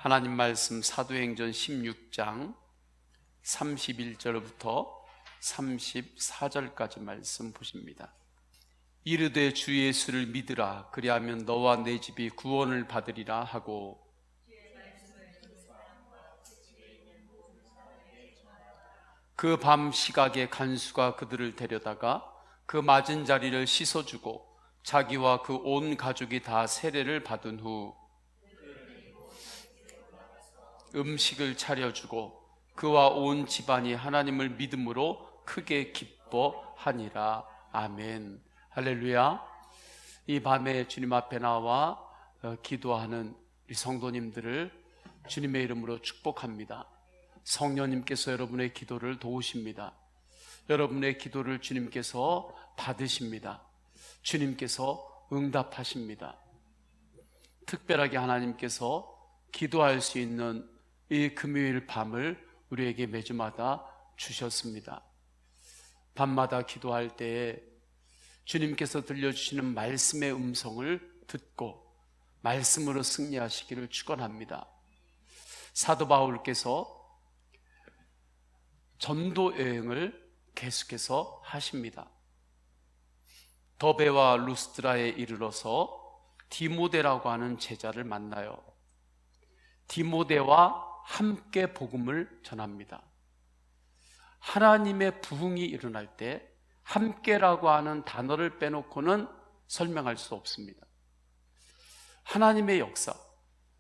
하나님 말씀 사도행전 16장 31절부터 34절까지 말씀 보십니다. 이르되 주 예수를 믿으라. 그리하면 너와 내 집이 구원을 받으리라 하고, 그 밤 시각에 간수가 그들을 데려다가 그 맞은 자리를 씻어주고 자기와 그 온 가족이 다 세례를 받은 후 음식을 차려주고 그와 온 집안이 하나님을 믿음으로 크게 기뻐하니라. 아멘. 할렐루야. 이 밤에 주님 앞에 나와 기도하는 우리 성도님들을 주님의 이름으로 축복합니다. 성령님께서 여러분의 기도를 도우십니다. 여러분의 기도를 주님께서 받으십니다. 주님께서 응답하십니다. 특별하게 하나님께서 기도할 수 있는 이 금요일 밤을 우리에게 매주마다 주셨습니다. 밤마다 기도할 때에 주님께서 들려주시는 말씀의 음성을 듣고 말씀으로 승리하시기를 축원합니다. 사도 바울께서 전도 여행을 계속해서 하십니다. 더베와 루스드라에 이르러서 디모데라고 하는 제자를 만나요. 디모데와 함께 복음을 전합니다. 하나님의 부흥이 일어날 때 함께라고 하는 단어를 빼놓고는 설명할 수 없습니다. 하나님의 역사,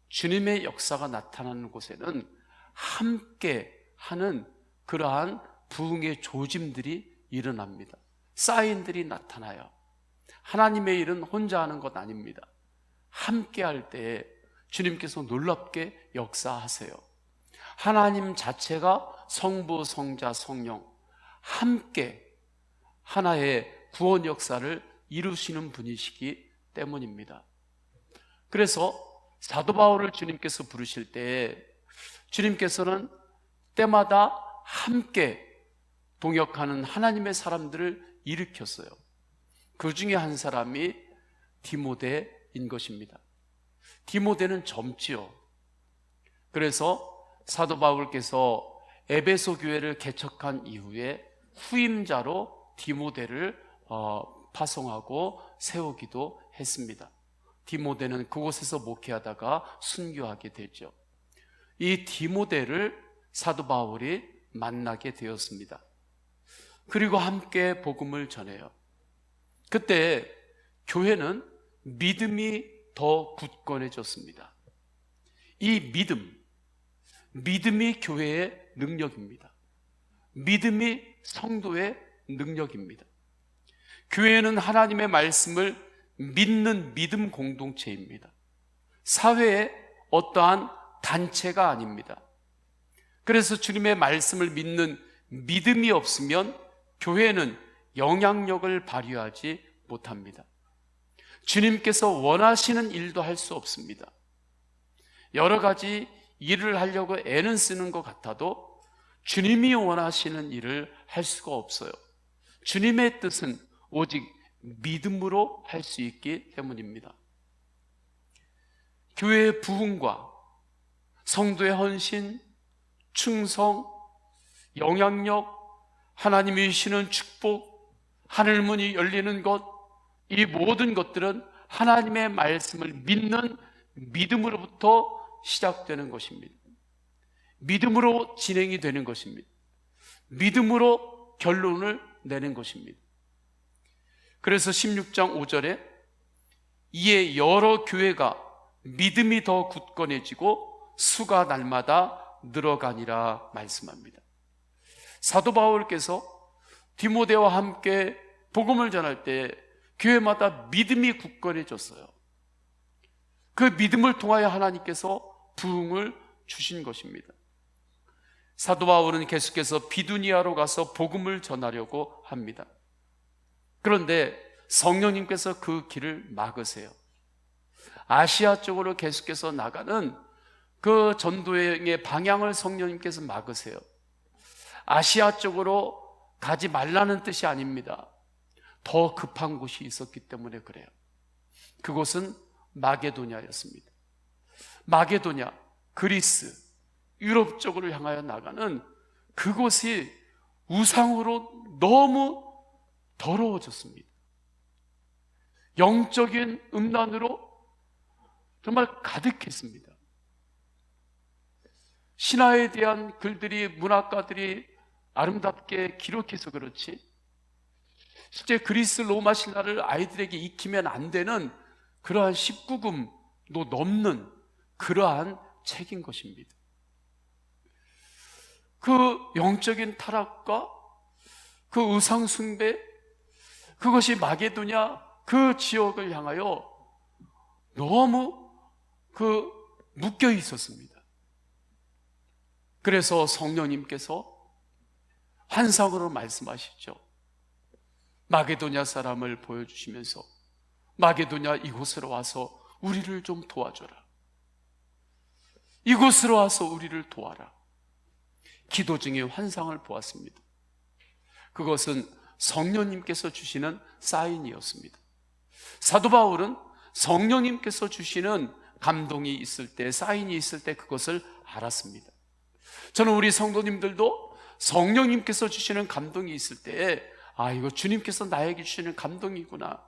주님의 역사가 나타나는 곳에는 함께 하는 그러한 부흥의 조짐들이 일어납니다. 사인들이 나타나요. 하나님의 일은 혼자 하는 것 아닙니다. 함께 할 때에 주님께서 놀랍게 역사하세요. 하나님 자체가 성부, 성자, 성령 함께 하나의 구원 역사를 이루시는 분이시기 때문입니다. 그래서 사도 바울을 주님께서 부르실 때 주님께서는 때마다 함께 동역하는 하나님의 사람들을 일으켰어요. 그 중에 한 사람이 디모데인 것입니다. 디모데는 젊지요. 그래서 사도 바울께서 에베소 교회를 개척한 이후에 후임자로 디모데를 파송하고 세우기도 했습니다. 디모데는 그곳에서 목회하다가 순교하게 되죠. 이 디모데를 사도 바울이 만나게 되었습니다. 그리고 함께 복음을 전해요. 그때 교회는 믿음이 더 굳건해졌습니다. 이 믿음이 교회의 능력입니다. 믿음이 성도의 능력입니다. 교회는 하나님의 말씀을 믿는 믿음 공동체입니다. 사회의 어떠한 단체가 아닙니다. 그래서 주님의 말씀을 믿는 믿음이 없으면 교회는 영향력을 발휘하지 못합니다. 주님께서 원하시는 일도 할 수 없습니다. 여러 가지 일을 하려고 애는 쓰는 것 같아도 주님이 원하시는 일을 할 수가 없어요. 주님의 뜻은 오직 믿음으로 할 수 있기 때문입니다. 교회의 부흥과 성도의 헌신, 충성, 영향력, 하나님이 주시는 축복, 하늘문이 열리는 것, 이 모든 것들은 하나님의 말씀을 믿는 믿음으로부터 시작되는 것입니다. 믿음으로 진행이 되는 것입니다. 믿음으로 결론을 내는 것입니다. 그래서 16장 5절에 이에 여러 교회가 믿음이 더 굳건해지고 수가 날마다 늘어가니라 말씀합니다. 사도 바울께서 디모데와 함께 복음을 전할 때 교회마다 믿음이 굳건해졌어요. 그 믿음을 통하여 하나님께서 부흥을 주신 것입니다. 사도 바울은 계속해서 비두니아로 가서 복음을 전하려고 합니다. 그런데 성령님께서 그 길을 막으세요. 아시아 쪽으로 계속해서 나가는 그 전도여행의 방향을 성령님께서 막으세요. 아시아 쪽으로 가지 말라는 뜻이 아닙니다. 더 급한 곳이 있었기 때문에 그래요. 그곳은 마게도냐였습니다. 마게도냐, 그리스, 유럽 쪽으로 향하여 나가는 그곳이 우상으로 너무 더러워졌습니다. 영적인 음란으로 정말 가득했습니다. 신화에 대한 글들이, 문학가들이 아름답게 기록해서 그렇지, 실제 그리스 로마 신화를 아이들에게 익히면 안 되는 그러한 19금도 넘는 그러한 책인 것입니다. 그 영적인 타락과 그 우상 숭배, 그것이 마게도냐 그 지역을 향하여 너무 묶여 있었습니다. 그래서 성령님께서 환상으로 말씀하시죠. 마게도냐 사람을 보여주시면서 마게도냐 이곳으로 와서 우리를 좀 도와줘라. 이곳으로 와서 우리를 도와라. 기도 중에 환상을 보았습니다. 그것은 성령님께서 주시는 사인이었습니다. 사도 바울은 성령님께서 주시는 감동이 있을 때, 사인이 있을 때 그것을 알았습니다. 저는 우리 성도님들도 성령님께서 주시는 감동이 있을 때, 이거 주님께서 나에게 주시는 감동이구나,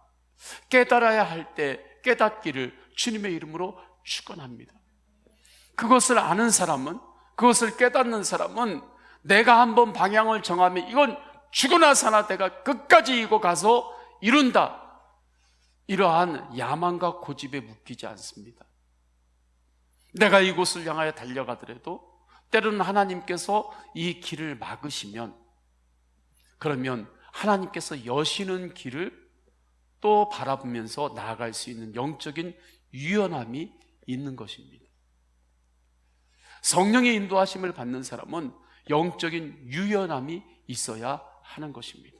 깨달아야 할 때 깨닫기를 주님의 이름으로 축원합니다. 그것을 아는 사람은, 그것을 깨닫는 사람은 내가 한번 방향을 정하면 이건 죽으나 사나 내가 끝까지 이거 가서 이룬다, 이러한 야망과 고집에 묶이지 않습니다. 내가 이곳을 향하여 달려가더라도 때로는 하나님께서 이 길을 막으시면, 그러면 하나님께서 여시는 길을 또 바라보면서 나아갈 수 있는 영적인 유연함이 있는 것입니다. 성령의 인도하심을 받는 사람은 영적인 유연함이 있어야 하는 것입니다.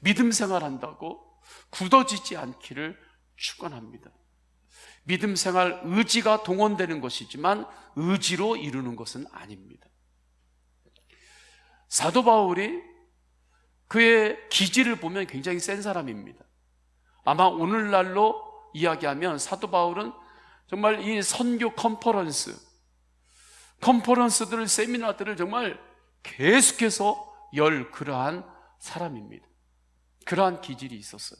믿음 생활한다고 굳어지지 않기를 축원합니다. 믿음 생활, 의지가 동원되는 것이지만 의지로 이루는 것은 아닙니다. 사도 바울이 그의 기질을 보면 굉장히 센 사람입니다. 아마 오늘날로 이야기하면 사도 바울은 정말 이 선교 컨퍼런스들을, 세미나들을 정말 계속해서 열 그러한 사람입니다. 그러한 기질이 있었어요.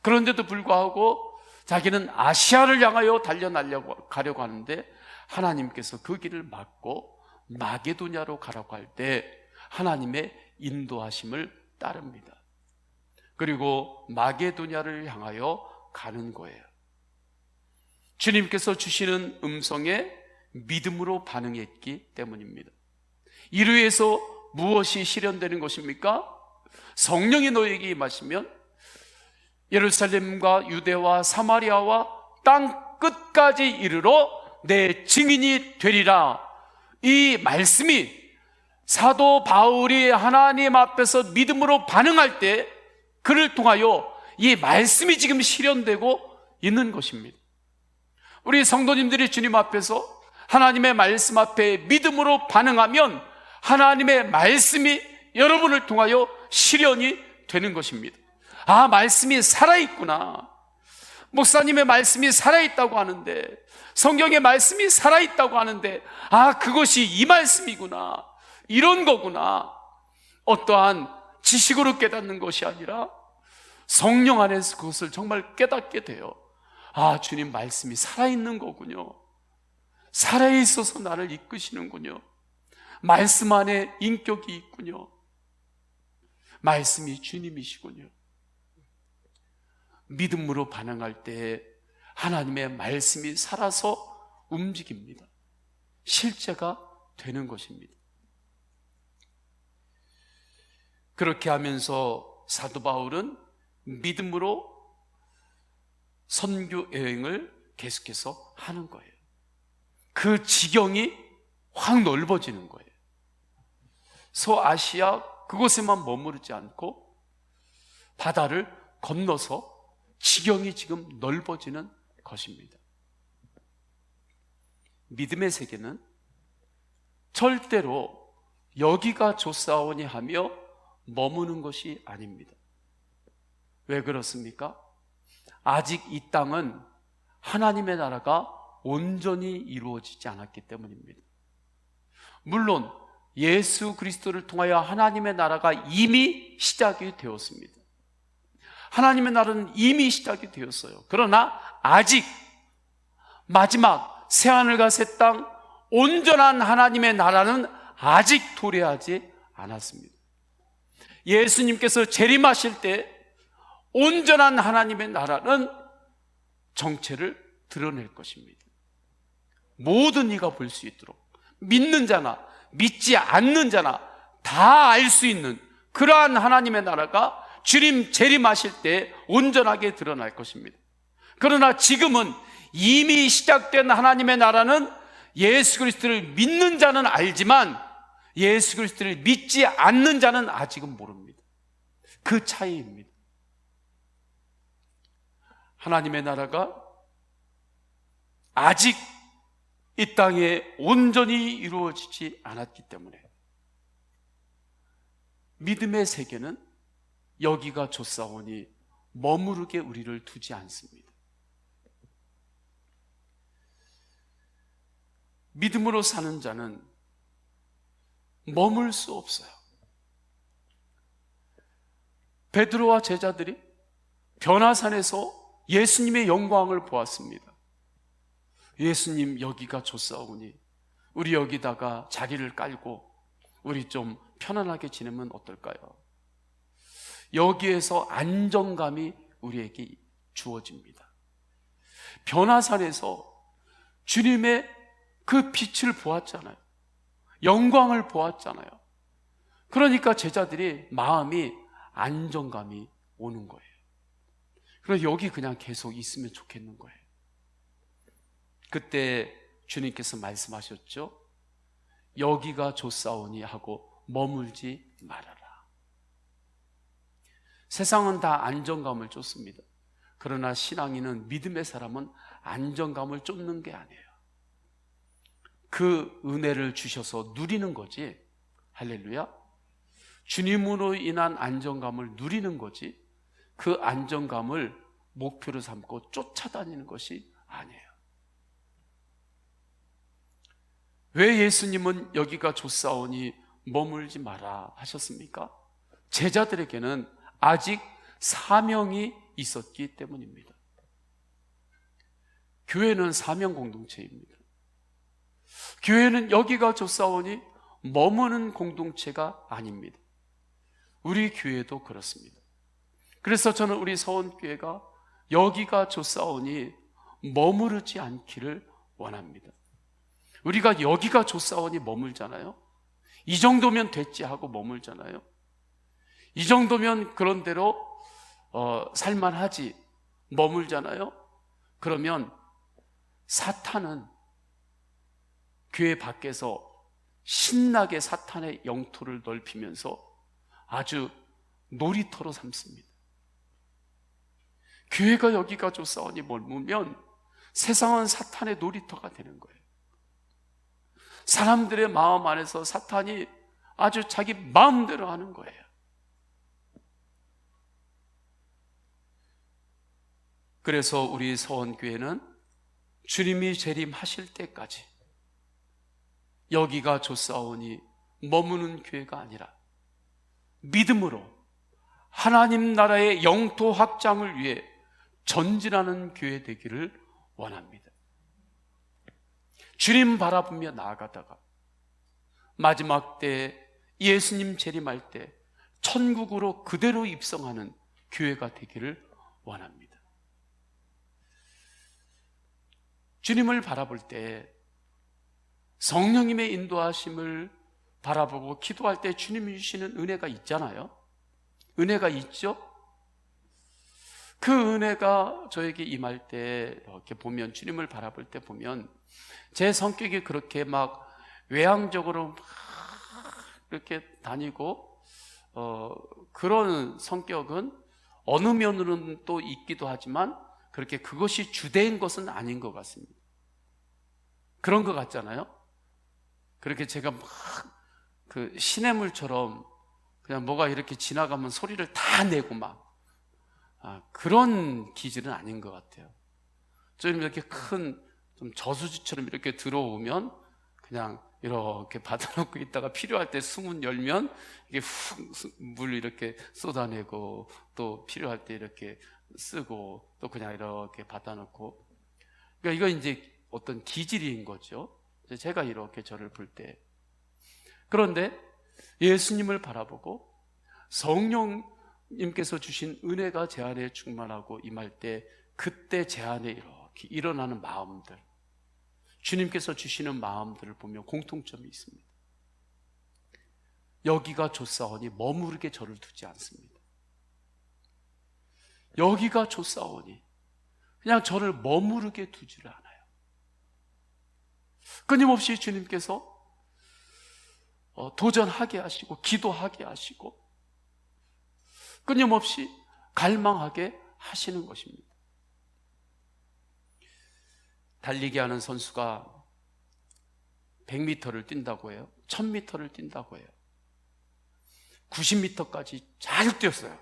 그런데도 불구하고 자기는 아시아를 향하여 가려고 하는데 하나님께서 그 길을 막고 마게도냐로 가라고 할 때 하나님의 인도하심을 따릅니다. 그리고 마게도냐를 향하여 가는 거예요. 주님께서 주시는 음성에 믿음으로 반응했기 때문입니다. 이로 해서 무엇이 실현되는 것입니까? 성령이 너에게 임하시면 예루살렘과 유대와 사마리아와 땅 끝까지 이르러 내 증인이 되리라. 이 말씀이 사도 바울이 하나님 앞에서 믿음으로 반응할 때 그를 통하여 이 말씀이 지금 실현되고 있는 것입니다. 우리 성도님들이 주님 앞에서 하나님의 말씀 앞에 믿음으로 반응하면 하나님의 말씀이 여러분을 통하여 실현이 되는 것입니다. 말씀이 살아있구나. 목사님의 말씀이 살아있다고 하는데, 성경의 말씀이 살아있다고 하는데, 그것이 이 말씀이구나, 이런 거구나. 어떠한 지식으로 깨닫는 것이 아니라 성령 안에서 그것을 정말 깨닫게 돼요. 주님 말씀이 살아있는 거군요. 살아있어서 나를 이끄시는군요. 말씀 안에 인격이 있군요. 말씀이 주님이시군요. 믿음으로 반응할 때 하나님의 말씀이 살아서 움직입니다. 실제가 되는 것입니다. 그렇게 하면서 사도 바울은 믿음으로 선교 여행을 계속해서 하는 거예요. 그 지경이 확 넓어지는 거예요. 서아시아 그곳에만 머무르지 않고 바다를 건너서 지경이 지금 넓어지는 것입니다. 믿음의 세계는 절대로 여기가 좋사오니 하며 머무는 것이 아닙니다. 왜 그렇습니까? 아직 이 땅은 하나님의 나라가 온전히 이루어지지 않았기 때문입니다. 물론 예수 그리스도를 통하여 하나님의 나라가 이미 시작이 되었습니다. 하나님의 나라는 이미 시작이 되었어요. 그러나 아직 마지막 새하늘과 새 땅 온전한 하나님의 나라는 아직 도래하지 않았습니다. 예수님께서 재림하실 때 온전한 하나님의 나라는 정체를 드러낼 것입니다. 모든 이가 볼 수 있도록 믿는 자나 믿지 않는 자나 다 알 수 있는 그러한 하나님의 나라가 주님 재림하실 때 온전하게 드러날 것입니다. 그러나 지금은 이미 시작된 하나님의 나라는 예수 그리스도를 믿는 자는 알지만 예수 그리스도를 믿지 않는 자는 아직은 모릅니다. 그 차이입니다. 하나님의 나라가 아직 이 땅에 온전히 이루어지지 않았기 때문에 믿음의 세계는 여기가 좋사오니 머무르게 우리를 두지 않습니다. 믿음으로 사는 자는 머물 수 없어요. 베드로와 제자들이 변화산에서 예수님의 영광을 보았습니다. 예수님, 여기가 좋사오니 우리 여기다가 자리를 깔고 우리 좀 편안하게 지내면 어떨까요? 여기에서 안정감이 우리에게 주어집니다. 변화산에서 주님의 그 빛을 보았잖아요. 영광을 보았잖아요. 그러니까 제자들이 마음이 안정감이 오는 거예요. 그래서 여기 그냥 계속 있으면 좋겠는 거예요. 그때 주님께서 말씀하셨죠. 여기가 좋사오니 하고 머물지 말아라. 세상은 다 안정감을 쫓습니다. 그러나 신앙인은, 믿음의 사람은 안정감을 쫓는 게 아니에요. 그 은혜를 주셔서 누리는 거지. 할렐루야. 주님으로 인한 안정감을 누리는 거지, 그 안정감을 목표로 삼고 쫓아다니는 것이 아니에요. 왜 예수님은 여기가 좋사오니 머물지 마라 하셨습니까? 제자들에게는 아직 사명이 있었기 때문입니다. 교회는 사명 공동체입니다. 교회는 여기가 좋사오니 머무는 공동체가 아닙니다. 우리 교회도 그렇습니다. 그래서 저는 우리 서원교회가 여기가 좋사오니 머무르지 않기를 원합니다. 우리가 여기가 좋사오니 머물잖아요. 이 정도면 됐지 하고 머물잖아요. 이 정도면 그런 대로 살만하지 머물잖아요. 그러면 사탄은 교회 밖에서 신나게 사탄의 영토를 넓히면서 아주 놀이터로 삼습니다. 교회가 여기가 좋사오니 머물면 세상은 사탄의 놀이터가 되는 거예요. 사람들의 마음 안에서 사탄이 아주 자기 마음대로 하는 거예요. 그래서 우리 서원교회는 주님이 재림하실 때까지 여기가 좋사오니 머무는 교회가 아니라 믿음으로 하나님 나라의 영토 확장을 위해 전진하는 교회 되기를 원합니다. 주님 바라보며 나아가다가 마지막 때 예수님 재림할 때 천국으로 그대로 입성하는 교회가 되기를 원합니다. 주님을 바라볼 때 성령님의 인도하심을 바라보고 기도할 때 주님이 주시는 은혜가 있잖아요. 은혜가 있죠? 그 은혜가 저에게 임할 때 이렇게 보면, 주님을 바라볼 때 보면 제 성격이 그렇게 막 외향적으로 막 이렇게 다니고 그런 성격은 어느 면으로는 또 있기도 하지만 그렇게 그것이 주된 것은 아닌 것 같습니다. 그런 것 같잖아요. 그렇게 제가 막 그 시냇물처럼 그냥 뭐가 이렇게 지나가면 소리를 다 내고 막 그런 기질은 아닌 것 같아요. 좀 이렇게 큰 좀 저수지처럼 이렇게 들어오면 그냥 이렇게 받아놓고 있다가 필요할 때 수문 열면 이게 훅 물 이렇게 쏟아내고, 또 필요할 때 이렇게 쓰고, 또 그냥 이렇게 받아놓고. 그러니까 이거 이제 어떤 기질인 거죠. 제가 이렇게 저를 볼 때. 그런데 예수님을 바라보고 성령님께서 주신 은혜가 제 안에 충만하고 임할 때, 그때 제 안에 이렇게 일어나는 마음들, 주님께서 주시는 마음들을 보면 공통점이 있습니다. 여기가 좋사오니 머무르게 저를 두지 않습니다. 여기가 좋사오니 그냥 저를 머무르게 두지를 않아요. 끊임없이 주님께서 도전하게 하시고 기도하게 하시고 끊임없이 갈망하게 하시는 것입니다. 달리기 하는 선수가 100m를 뛴다고 해요. 1000m를 뛴다고 해요. 90m까지 잘 뛰었어요.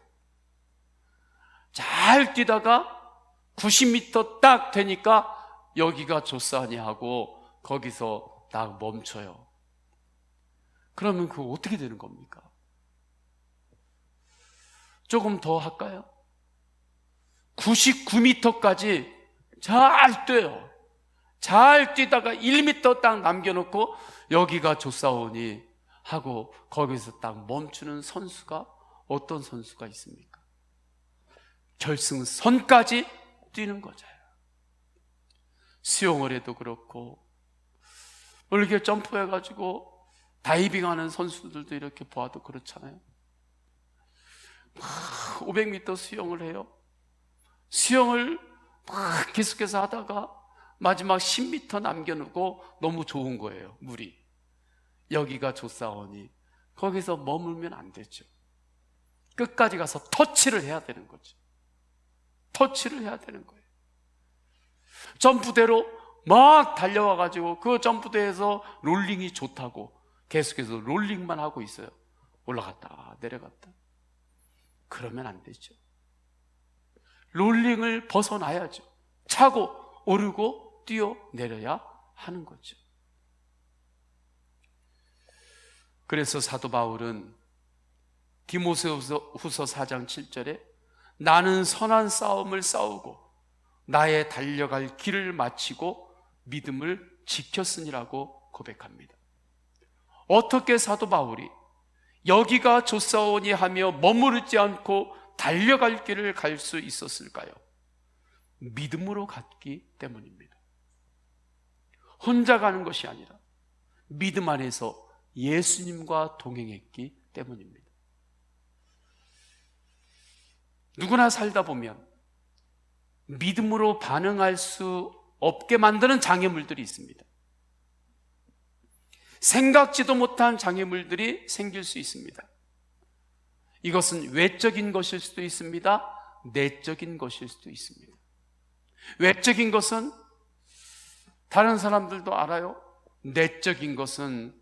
잘 뛰다가 90m 딱 되니까 여기가 좋사하니 하고 거기서 딱 멈춰요. 그러면 그거 어떻게 되는 겁니까? 조금 더 할까요? 99m까지 잘 뛰어요. 잘 뛰다가 1m 딱 남겨놓고 여기가 좋사오니 하고 거기서 딱 멈추는 선수가 어떤 선수가 있습니까? 결승선까지 뛰는 거잖아요. 수영을 해도 그렇고, 이렇게 점프해가지고 다이빙하는 선수들도 이렇게 보아도 그렇잖아요. 500m 수영을 해요. 수영을 막 계속해서 하다가 마지막 10m 남겨놓고 너무 좋은 거예요, 물이. 여기가 좋사오니 거기서 머물면 안 되죠. 끝까지 가서 터치를 해야 되는 거죠. 터치를 해야 되는 거예요. 점프대로 막 달려와가지고 그 점프대에서 롤링이 좋다고 계속해서 롤링만 하고 있어요. 올라갔다 내려갔다. 그러면 안 되죠. 롤링을 벗어나야죠. 차고 오르고 뛰어내려야 하는 거죠. 그래서 사도 바울은 디모데후서 4장 7절에 나는 선한 싸움을 싸우고 나의 달려갈 길을 마치고 믿음을 지켰으니라고 고백합니다. 어떻게 사도 바울이 여기가 좋사오니 하며 머무르지 않고 달려갈 길을 갈 수 있었을까요? 믿음으로 갔기 때문입니다. 혼자 가는 것이 아니라 믿음 안에서 예수님과 동행했기 때문입니다. 누구나 살다 보면 믿음으로 반응할 수 없게 만드는 장애물들이 있습니다. 생각지도 못한 장애물들이 생길 수 있습니다. 이것은 외적인 것일 수도 있습니다. 내적인 것일 수도 있습니다. 외적인 것은 다른 사람들도 알아요. 내적인 것은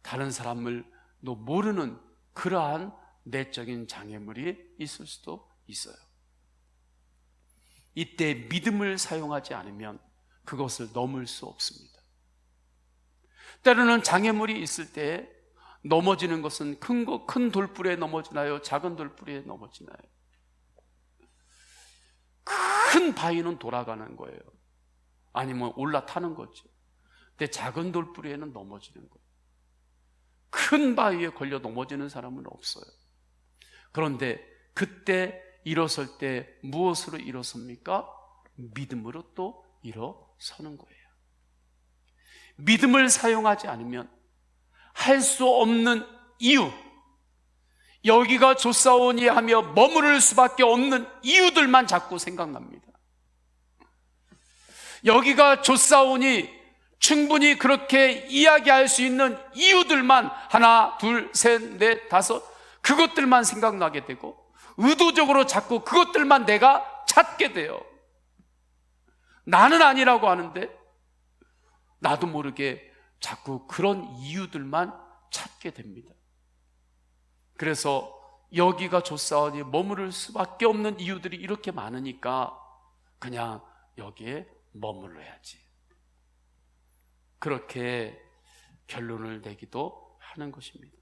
다른 사람을도 모르는 그러한 내적인 장애물이 있을 수도 있어요. 이때 믿음을 사용하지 않으면 그것을 넘을 수 없습니다. 때로는 장애물이 있을 때 넘어지는 것은 큰 돌불에 넘어지나요? 작은 돌불에 넘어지나요? 큰 바위는 돌아가는 거예요. 아니면 올라타는 거죠. 근데 작은 돌부리에는 넘어지는 거예요. 큰 바위에 걸려 넘어지는 사람은 없어요. 그런데 그때 일어설 때 무엇으로 일어섭니까? 믿음으로 또 일어서는 거예요. 믿음을 사용하지 않으면 할 수 없는 이유, 여기가 좋사오니 하며 머무를 수밖에 없는 이유들만 자꾸 생각납니다. 여기가 좋사오니 충분히 그렇게 이야기할 수 있는 이유들만 하나, 둘, 셋, 넷, 다섯, 그것들만 생각나게 되고 의도적으로 자꾸 그것들만 내가 찾게 돼요. 나는 아니라고 하는데 나도 모르게 자꾸 그런 이유들만 찾게 됩니다. 그래서 여기가 좋사오니 머무를 수밖에 없는 이유들이 이렇게 많으니까 그냥 여기에 머물러야지. 그렇게 결론을 내기도 하는 것입니다.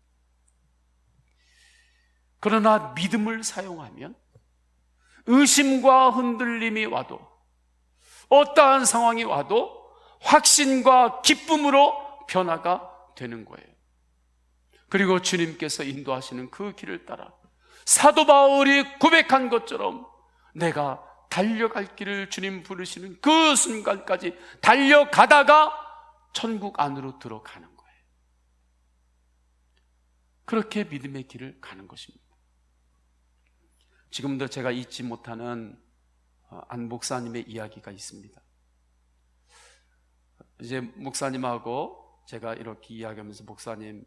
그러나 믿음을 사용하면 의심과 흔들림이 와도, 어떠한 상황이 와도 확신과 기쁨으로 변화가 되는 거예요. 그리고 주님께서 인도하시는 그 길을 따라 사도 바울이 고백한 것처럼 내가 달려갈 길을 주님 부르시는 그 순간까지 달려가다가 천국 안으로 들어가는 거예요. 그렇게 믿음의 길을 가는 것입니다. 지금도 제가 잊지 못하는 안 목사님의 이야기가 있습니다. 이제 목사님하고 제가 이렇게 이야기하면서, 목사님,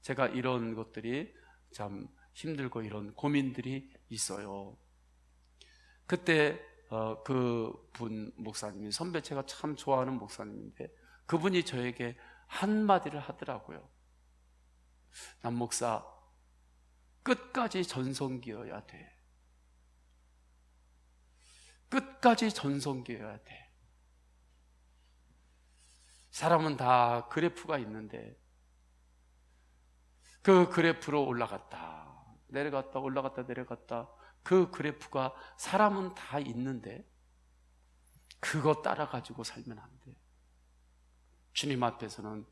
제가 이런 것들이 참 힘들고 이런 고민들이 있어요. 그때 그분 목사님이, 선배 제가 참 좋아하는 목사님인데, 그분이 저에게 한마디를 하더라고요. 남 목사, 끝까지 전성기여야 돼. 끝까지 전성기여야 돼. 사람은 다 그래프가 있는데 그 그래프로 올라갔다 내려갔다 올라갔다 내려갔다, 그 그래프가 사람은 다 있는데 그거 따라가지고 살면 안 돼. 주님 앞에서는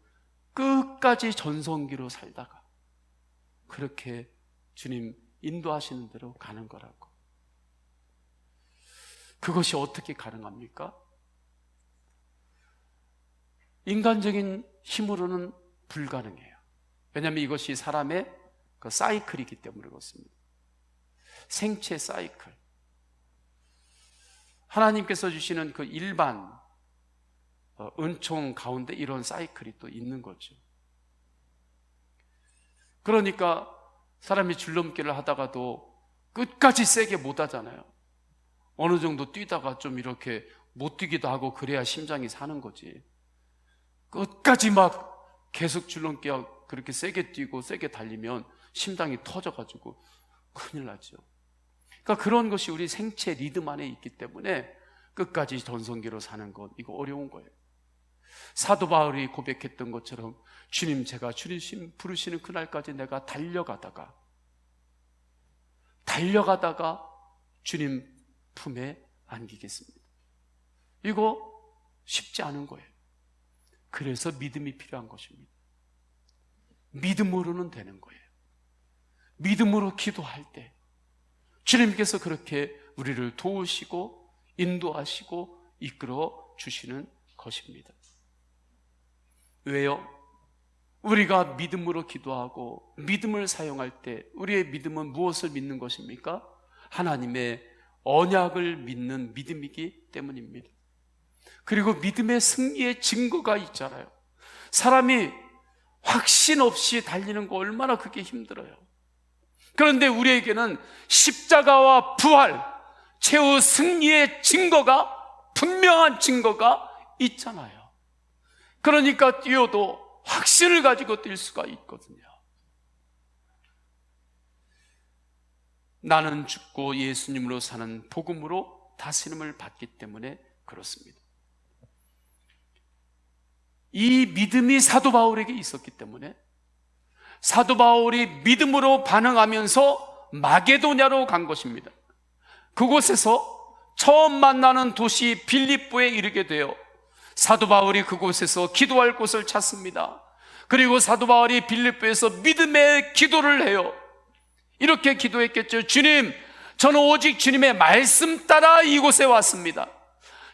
끝까지 전성기로 살다가 그렇게 주님 인도하시는 대로 가는 거라고. 그것이 어떻게 가능합니까? 인간적인 힘으로는 불가능해요. 왜냐하면 이것이 사람의 그 사이클이기 때문에 그렇습니다. 생체 사이클. 하나님께서 주시는 그 일반 은총 가운데 이런 사이클이 또 있는 거죠. 그러니까 사람이 줄넘기를 하다가도 끝까지 세게 못 하잖아요. 어느 정도 뛰다가 좀 이렇게 못 뛰기도 하고 그래야 심장이 사는 거지. 끝까지 막 계속 줄넘기하고 그렇게 세게 뛰고 세게 달리면 심장이 터져가지고 큰일 나죠. 그러니까 그런 것이 우리 생체 리듬 안에 있기 때문에 끝까지 전성기로 사는 것, 이거 어려운 거예요. 사도 바울이 고백했던 것처럼 주님, 제가 주님 부르시는 그날까지 내가 달려가다가 주님 품에 안기겠습니다. 이거 쉽지 않은 거예요. 그래서 믿음이 필요한 것입니다. 믿음으로는 되는 거예요. 믿음으로 기도할 때 주님께서 그렇게 우리를 도우시고 인도하시고 이끌어 주시는 것입니다. 왜요? 우리가 믿음으로 기도하고 믿음을 사용할 때 우리의 믿음은 무엇을 믿는 것입니까? 하나님의 언약을 믿는 믿음이기 때문입니다. 그리고 믿음의 승리의 증거가 있잖아요. 사람이 확신 없이 달리는 거 얼마나 그게 힘들어요. 그런데 우리에게는 십자가와 부활, 최후 승리의 증거가, 분명한 증거가 있잖아요. 그러니까 뛰어도 확신을 가지고 뛸 수가 있거든요. 나는 죽고 예수님으로 사는 복음으로 다스림을 받기 때문에 그렇습니다. 이 믿음이 사도 바울에게 있었기 때문에 사도 바울이 믿음으로 반응하면서 마게도냐로 간 것입니다. 그곳에서 처음 만나는 도시 빌립보에 이르게 되어 사도 바울이 그곳에서 기도할 곳을 찾습니다. 그리고 사도 바울이 빌립보에서 믿음의 기도를 해요. 이렇게 기도했겠죠. 주님, 저는 오직 주님의 말씀 따라 이곳에 왔습니다.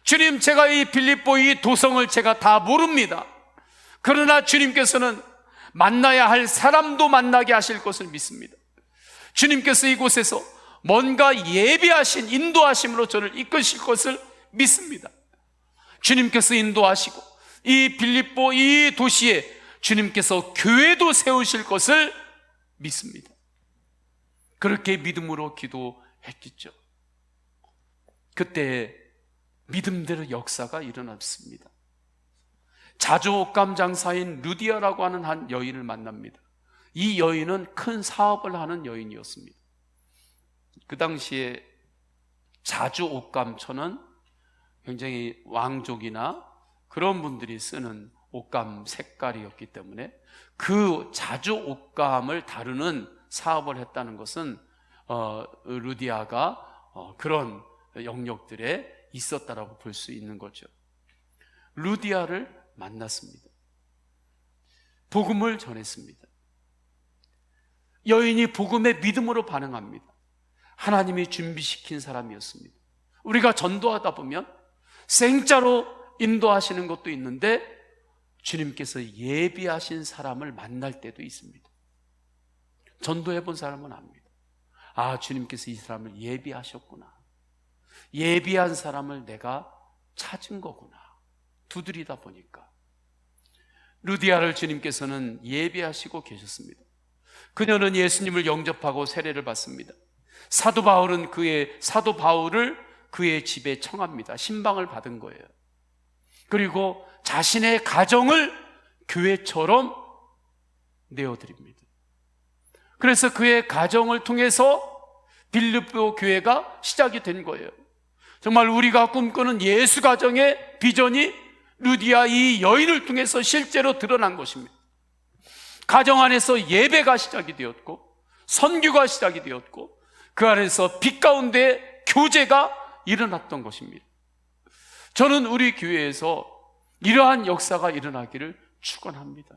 주님, 제가 이 빌립보 이 도성을 제가 다 모릅니다. 그러나 주님께서는 만나야 할 사람도 만나게 하실 것을 믿습니다. 주님께서 이곳에서 뭔가 예비하신 인도하심으로 저를 이끄실 것을 믿습니다. 주님께서 인도하시고 이 빌립보 이 도시에 주님께서 교회도 세우실 것을 믿습니다. 그렇게 믿음으로 기도했겠죠. 그때 믿음대로 역사가 일어났습니다. 자주옷감 장사인 루디아라고 하는 한 여인을 만납니다. 이 여인은 큰 사업을 하는 여인이었습니다. 그 당시에 자주옷감처는 굉장히 왕족이나 그런 분들이 쓰는 옷감 색깔이었기 때문에 그 자주 옷감을 다루는 사업을 했다는 것은 루디아가 그런 영역들에 있었다라고 볼 수 있는 거죠. 루디아를 만났습니다. 복음을 전했습니다. 여인이 복음에 믿음으로 반응합니다. 하나님이 준비시킨 사람이었습니다. 우리가 전도하다 보면 생짜로 인도하시는 것도 있는데 주님께서 예비하신 사람을 만날 때도 있습니다. 전도해 본 사람은 압니다. 아, 주님께서 이 사람을 예비하셨구나. 예비한 사람을 내가 찾은 거구나. 두드리다 보니까 루디아를 주님께서는 예비하시고 계셨습니다. 그녀는 예수님을 영접하고 세례를 받습니다. 사도 바울을 그의 집에 청합니다. 신방을 받은 거예요. 그리고 자신의 가정을 교회처럼 내어드립니다. 그래서 그의 가정을 통해서 빌립보 교회가 시작이 된 거예요. 정말 우리가 꿈꾸는 예수 가정의 비전이 루디아 이 여인을 통해서 실제로 드러난 것입니다. 가정 안에서 예배가 시작이 되었고 선교가 시작이 되었고 그 안에서 빛 가운데 교제가 일어났던 것입니다. 저는 우리 교회에서 이러한 역사가 일어나기를 축원합니다.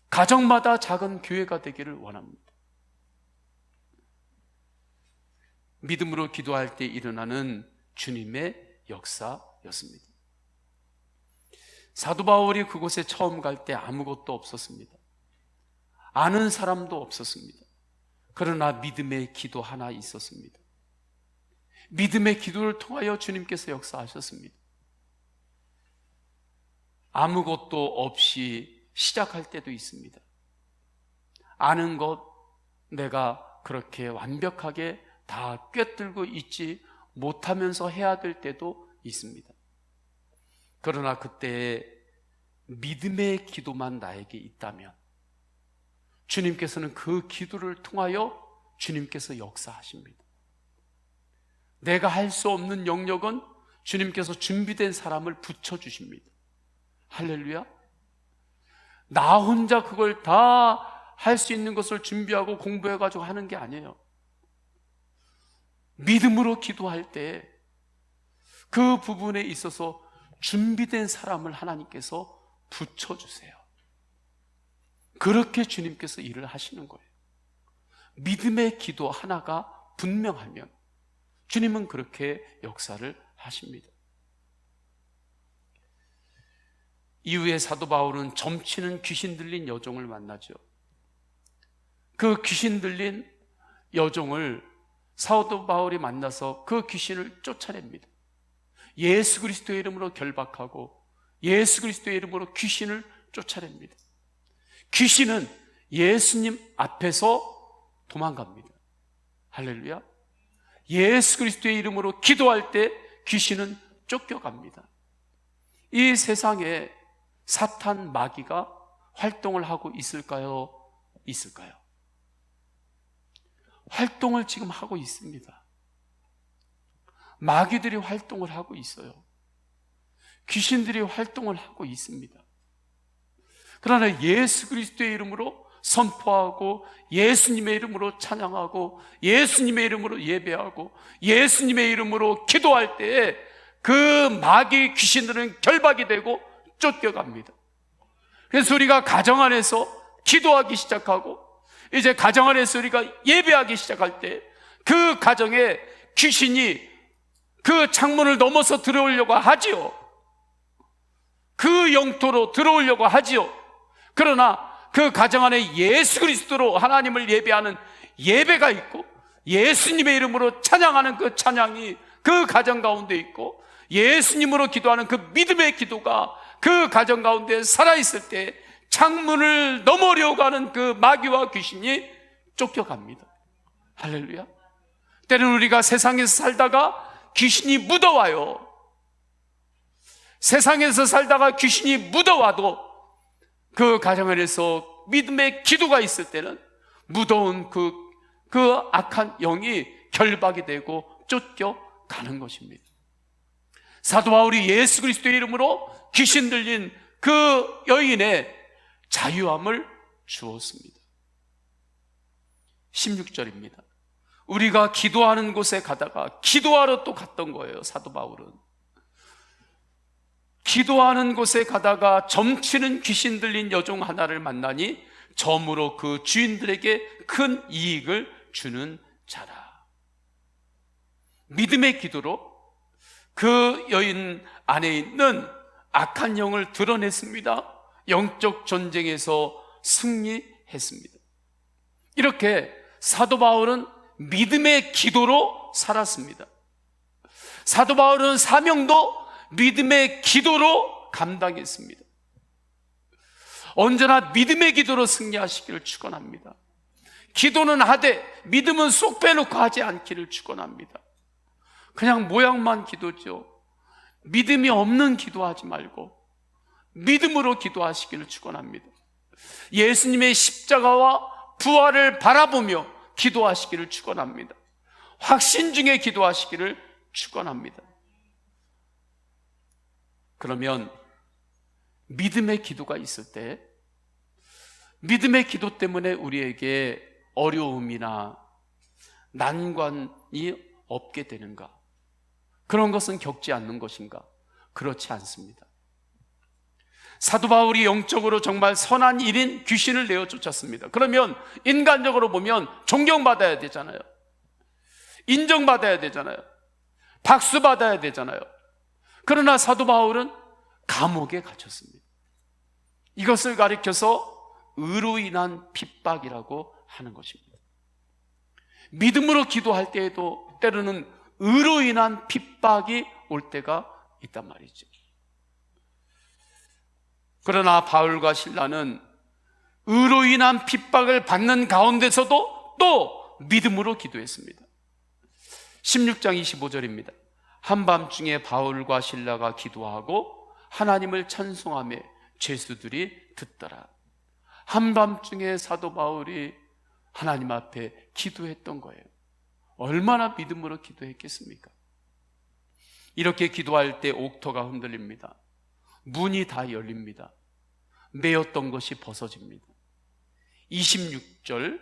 가정마다 작은 교회가 되기를 원합니다. 믿음으로 기도할 때 일어나는 주님의 역사였습니다. 사도 바울이 그곳에 처음 갈 때 아무것도 없었습니다. 아는 사람도 없었습니다. 그러나 믿음의 기도 하나 있었습니다. 믿음의 기도를 통하여 주님께서 역사하셨습니다. 아무것도 없이 시작할 때도 있습니다. 아는 것 내가 그렇게 완벽하게 다 꿰뚫고 있지 못하면서 해야 될 때도 있습니다. 그러나 그때 믿음의 기도만 나에게 있다면 주님께서는 그 기도를 통하여 주님께서 역사하십니다. 내가 할 수 없는 영역은 주님께서 준비된 사람을 붙여주십니다. 할렐루야. 나 혼자 그걸 다 할 수 있는 것을 준비하고 공부해가지고 하는 게 아니에요. 믿음으로 기도할 때 그 부분에 있어서 준비된 사람을 하나님께서 붙여주세요. 그렇게 주님께서 일을 하시는 거예요. 믿음의 기도 하나가 분명하면 주님은 그렇게 역사를 하십니다. 이후에 사도 바울은 점치는 귀신 들린 여종을 만나죠. 그 귀신 들린 여종을 사도 바울이 만나서 그 귀신을 쫓아냅니다. 예수 그리스도의 이름으로 결박하고 예수 그리스도의 이름으로 귀신을 쫓아냅니다. 귀신은 예수님 앞에서 도망갑니다. 할렐루야. 예수 그리스도의 이름으로 기도할 때 귀신은 쫓겨갑니다. 이 세상에 사탄 마귀가 활동을 하고 있을까요? 있을까요? 활동을 지금 하고 있습니다. 마귀들이 활동을 하고 있어요. 귀신들이 활동을 하고 있습니다. 그러나 예수 그리스도의 이름으로 선포하고 예수님의 이름으로 찬양하고 예수님의 이름으로 예배하고 예수님의 이름으로 기도할 때 그 마귀 귀신들은 결박이 되고 쫓겨갑니다. 그래서 우리가 가정 안에서 기도하기 시작하고 이제 가정 안에서 우리가 예배하기 시작할 때 그 가정에 귀신이 그 창문을 넘어서 들어오려고 하지요. 그 영토로 들어오려고 하지요. 그러나 그 가정 안에 예수 그리스도로 하나님을 예배하는 예배가 있고 예수님의 이름으로 찬양하는 그 찬양이 그 가정 가운데 있고 예수님으로 기도하는 그 믿음의 기도가 그 가정 가운데 살아있을 때 창문을 넘어려고 하는 그 마귀와 귀신이 쫓겨갑니다. 할렐루야. 때로는 우리가 세상에서 살다가 귀신이 묻어와요. 세상에서 살다가 귀신이 묻어와도 그 가정 안에서 믿음의 기도가 있을 때는 무더운 그 악한 영이 결박이 되고 쫓겨가는 것입니다. 사도 바울이 예수 그리스도의 이름으로 귀신 들린 그 여인의 자유함을 주었습니다. 16절입니다. 우리가 기도하는 곳에 가다가 기도하러 또 갔던 거예요. 사도 바울은 기도하는 곳에 가다가 점치는 귀신 들린 여종 하나를 만나니 점으로 그 주인들에게 큰 이익을 주는 자라. 믿음의 기도로 그 여인 안에 있는 악한 영을 드러냈습니다. 영적 전쟁에서 승리했습니다. 이렇게 사도 바울은 믿음의 기도로 살았습니다. 사도 바울은 사명도 믿음의 기도로 감당했습니다. 언제나 믿음의 기도로 승리하시기를 축원합니다. 기도는 하되 믿음은 쏙 빼놓고 하지 않기를 축원합니다. 그냥 모양만 기도죠. 믿음이 없는 기도하지 말고 믿음으로 기도하시기를 축원합니다. 예수님의 십자가와 부활을 바라보며 기도하시기를 축원합니다. 확신 중에 기도하시기를 축원합니다. 그러면 믿음의 기도가 있을 때 믿음의 기도 때문에 우리에게 어려움이나 난관이 없게 되는가? 그런 것은 겪지 않는 것인가? 그렇지 않습니다. 사도 바울이 영적으로 정말 선한 일인 귀신을 내어 쫓았습니다. 그러면 인간적으로 보면 존경받아야 되잖아요. 인정받아야 되잖아요. 박수 받아야 되잖아요. 그러나 사도 바울은 감옥에 갇혔습니다. 이것을 가리켜서 의로 인한 핍박이라고 하는 것입니다. 믿음으로 기도할 때에도 때로는 의로 인한 핍박이 올 때가 있단 말이죠. 그러나 바울과 실라는 의로 인한 핍박을 받는 가운데서도 또 믿음으로 기도했습니다. 16장 25절입니다. 한밤중에 바울과 실라가 기도하고 하나님을 찬송하며 죄수들이 듣더라. 한밤중에 사도 바울이 하나님 앞에 기도했던 거예요. 얼마나 믿음으로 기도했겠습니까? 이렇게 기도할 때 옥토가 흔들립니다. 문이 다 열립니다. 매였던 것이 벗어집니다. 26절을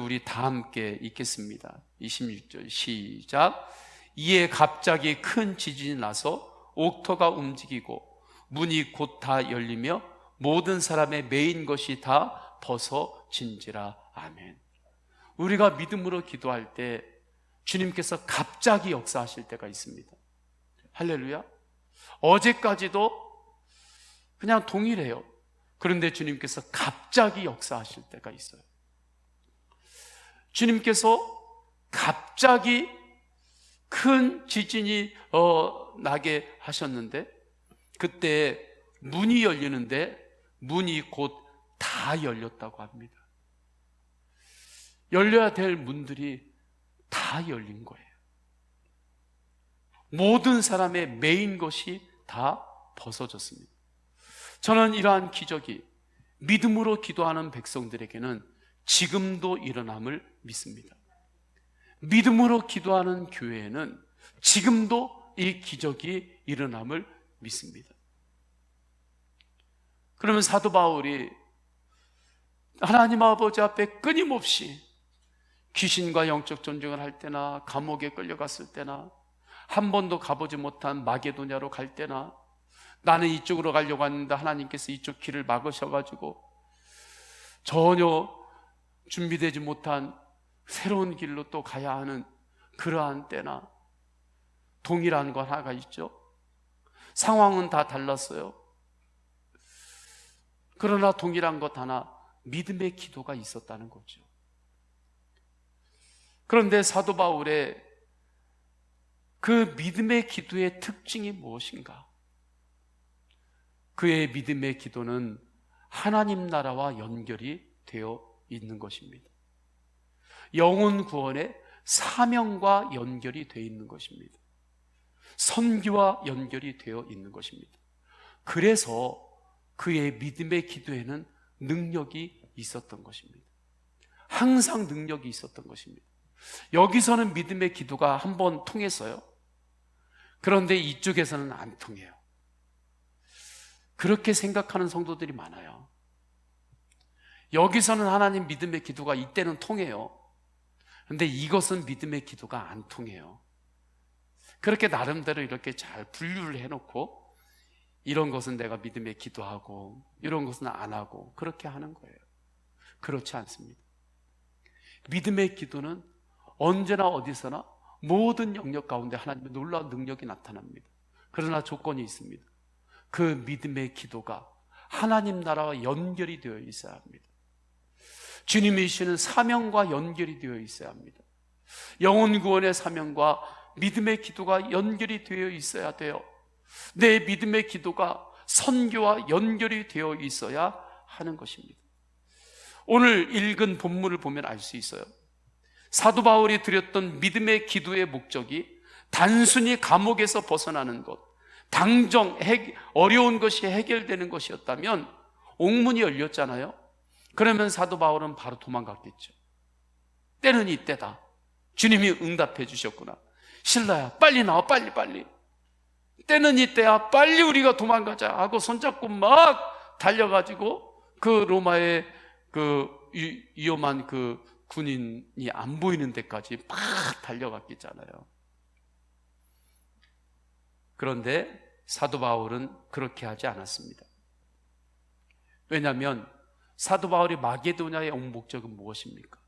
우리 다 함께 읽겠습니다. 26절 시작. 이에 갑자기 큰 지진이 나서 옥토가 움직이고 문이 곧 다 열리며 모든 사람의 매인 것이 다 벗어진지라. 아멘. 우리가 믿음으로 기도할 때 주님께서 갑자기 역사하실 때가 있습니다. 할렐루야. 어제까지도 그냥 동일해요. 그런데 주님께서 갑자기 역사하실 때가 있어요. 주님께서 갑자기 큰 지진이 나게 하셨는데 그때 문이 열리는데 문이 곧 다 열렸다고 합니다. 열려야 될 문들이 다 열린 거예요. 모든 사람의 매인 것이 다 벗어졌습니다. 저는 이러한 기적이 믿음으로 기도하는 백성들에게는 지금도 일어남을 믿습니다. 믿음으로 기도하는 교회에는 지금도 이 기적이 일어남을 믿습니다. 그러면 사도 바울이 하나님 아버지 앞에 끊임없이 귀신과 영적 전쟁을 할 때나 감옥에 끌려갔을 때나 한 번도 가보지 못한 마게도냐로 갈 때나 나는 이쪽으로 가려고 하는데 하나님께서 이쪽 길을 막으셔가지고 전혀 준비되지 못한 새로운 길로 또 가야 하는 그러한 때나 동일한 거 하나가 있죠. 상황은 다 달랐어요. 그러나 동일한 것 하나, 믿음의 기도가 있었다는 거죠. 그런데 사도 바울의 그 믿음의 기도의 특징이 무엇인가? 그의 믿음의 기도는 하나님 나라와 연결이 되어 있는 것입니다. 영혼 구원의 사명과 연결이 되어 있는 것입니다. 선교와 연결이 되어 있는 것입니다. 그래서 그의 믿음의 기도에는 능력이 있었던 것입니다. 항상 능력이 있었던 것입니다. 여기서는 믿음의 기도가 한번 통했어요. 그런데 이쪽에서는 안 통해요. 그렇게 생각하는 성도들이 많아요. 여기서는 하나님 믿음의 기도가 이때는 통해요. 그런데 이것은 믿음의 기도가 안 통해요. 그렇게 나름대로 이렇게 잘 분류를 해놓고 이런 것은 내가 믿음의 기도하고 이런 것은 안 하고 그렇게 하는 거예요. 그렇지 않습니다. 믿음의 기도는 언제나 어디서나 모든 영역 가운데 하나님의 놀라운 능력이 나타납니다. 그러나 조건이 있습니다. 그 믿음의 기도가 하나님 나라와 연결이 되어 있어야 합니다. 주님이 주시는 사명과 연결이 되어 있어야 합니다. 영혼 구원의 사명과 믿음의 기도가 연결이 되어 있어야 돼요. 내 믿음의 기도가 선교와 연결이 되어 있어야 하는 것입니다. 오늘 읽은 본문을 보면 알 수 있어요. 사도 바울이 드렸던 믿음의 기도의 목적이 단순히 감옥에서 벗어나는 것, 당정 어려운 것이 해결되는 것이었다면 옥문이 열렸잖아요. 그러면 사도 바울은 바로 도망갔겠죠. 때는 이때다. 주님이 응답해 주셨구나. 신라야, 빨리 나와, 빨리. 때는 이때야, 빨리 우리가 도망가자 하고 손잡고 막 달려가지고 그 로마의 그 위험한 그 군인이 안 보이는 데까지 막 달려갔겠잖아요. 그런데 사도 바울은 그렇게 하지 않았습니다. 왜냐하면 사도 바울이 마게도냐에 온 목적은 무엇입니까?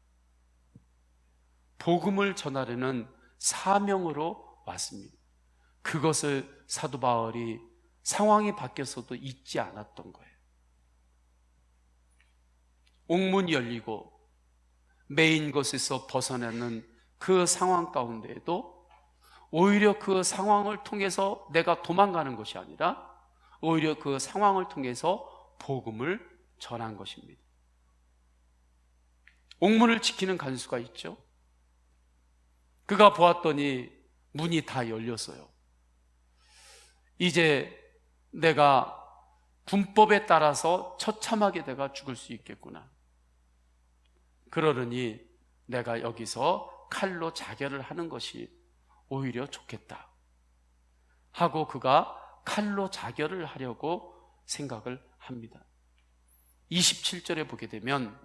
복음을 전하려는 사명으로 왔습니다. 그것을 사도 바울이 상황이 바뀌어서도 잊지 않았던 거예요. 옥문이 열리고 메인 것에서 벗어나는 그 상황 가운데에도 오히려 그 상황을 통해서 내가 도망가는 것이 아니라 오히려 그 상황을 통해서 복음을 전한 것입니다. 옥문을 지키는 간수가 있죠. 그가 보았더니 문이 다 열렸어요. 이제 내가 군법에 따라서 처참하게 내가 죽을 수 있겠구나. 그러려니 내가 여기서 칼로 자결을 하는 것이 오히려 좋겠다 하고 그가 칼로 자결을 하려고 생각을 합니다. 27절에 보게 되면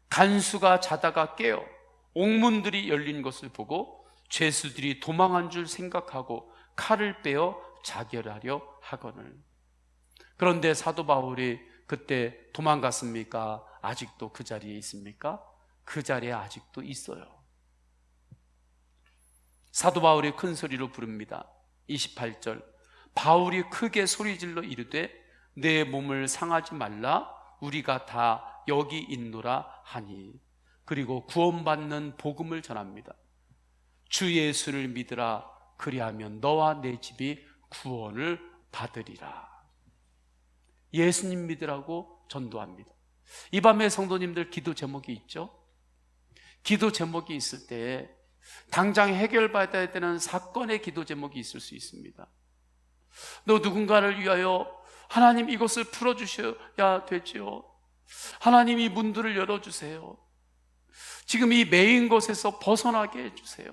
간수가 자다가 깨어 옥문들이 열린 것을 보고 죄수들이 도망한 줄 생각하고 칼을 빼어 자결하려 하거늘. 그런데 사도 바울이 그때 도망갔습니까? 아직도 그 자리에 있습니까? 그 자리에 아직도 있어요. 사도 바울이 큰 소리로 부릅니다. 28절, 바울이 크게 소리질러 이르되 내 몸을 상하지 말라, 우리가 다 여기 있노라 하니. 그리고 구원받는 복음을 전합니다. 주 예수를 믿으라, 그리하면 너와 내 집이 구원을 받으리라. 예수님 믿으라고 전도합니다. 이 밤에 성도님들 기도 제목이 있죠? 기도 제목이 있을 때 당장 해결받아야 되는 사건의 기도 제목이 있을 수 있습니다. 너 누군가를 위하여 하나님 이것을 풀어주셔야 되지요. 하나님 이 문들을 열어주세요. 지금 이 메인 것에서 벗어나게 해주세요.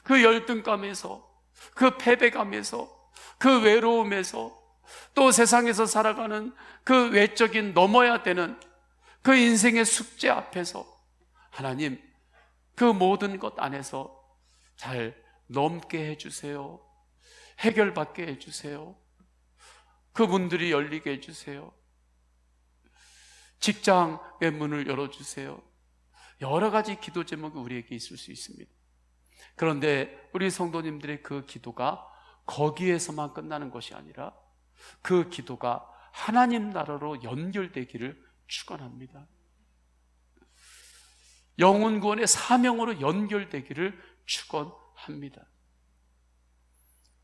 그 열등감에서, 그 패배감에서, 그 외로움에서, 또 세상에서 살아가는 그 외적인 넘어야 되는 그 인생의 숙제 앞에서 하나님 그 모든 것 안에서 잘 넘게 해주세요. 해결받게 해주세요. 그분들이 열리게 해주세요. 직장의 문을 열어주세요. 여러 가지 기도 제목이 우리에게 있을 수 있습니다. 그런데 우리 성도님들의 그 기도가 거기에서만 끝나는 것이 아니라 그 기도가 하나님 나라로 연결되기를 축원합니다. 영혼 구원의 사명으로 연결되기를 축원합니다.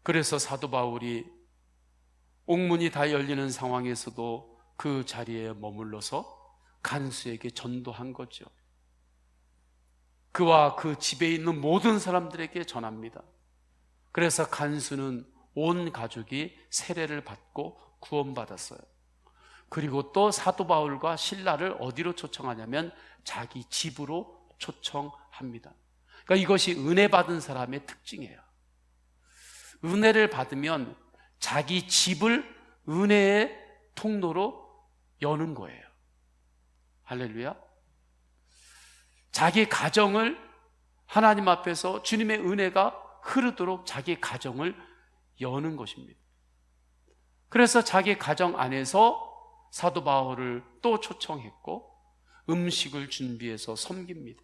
그래서 사도 바울이 옥문이 다 열리는 상황에서도 그 자리에 머물러서 간수에게 전도한 거죠. 그와 그 집에 있는 모든 사람들에게 전합니다. 그래서 간수는 온 가족이 세례를 받고 구원받았어요. 그리고 또 사도 바울과 실라를 어디로 초청하냐면 자기 집으로 초청합니다. 그러니까 이것이 은혜 받은 사람의 특징이에요. 은혜를 받으면 자기 집을 은혜의 통로로 여는 거예요. 할렐루야. 자기 가정을 하나님 앞에서 주님의 은혜가 흐르도록 자기 가정을 여는 것입니다. 그래서 자기 가정 안에서 사도 바울을 또 초청했고 음식을 준비해서 섬깁니다.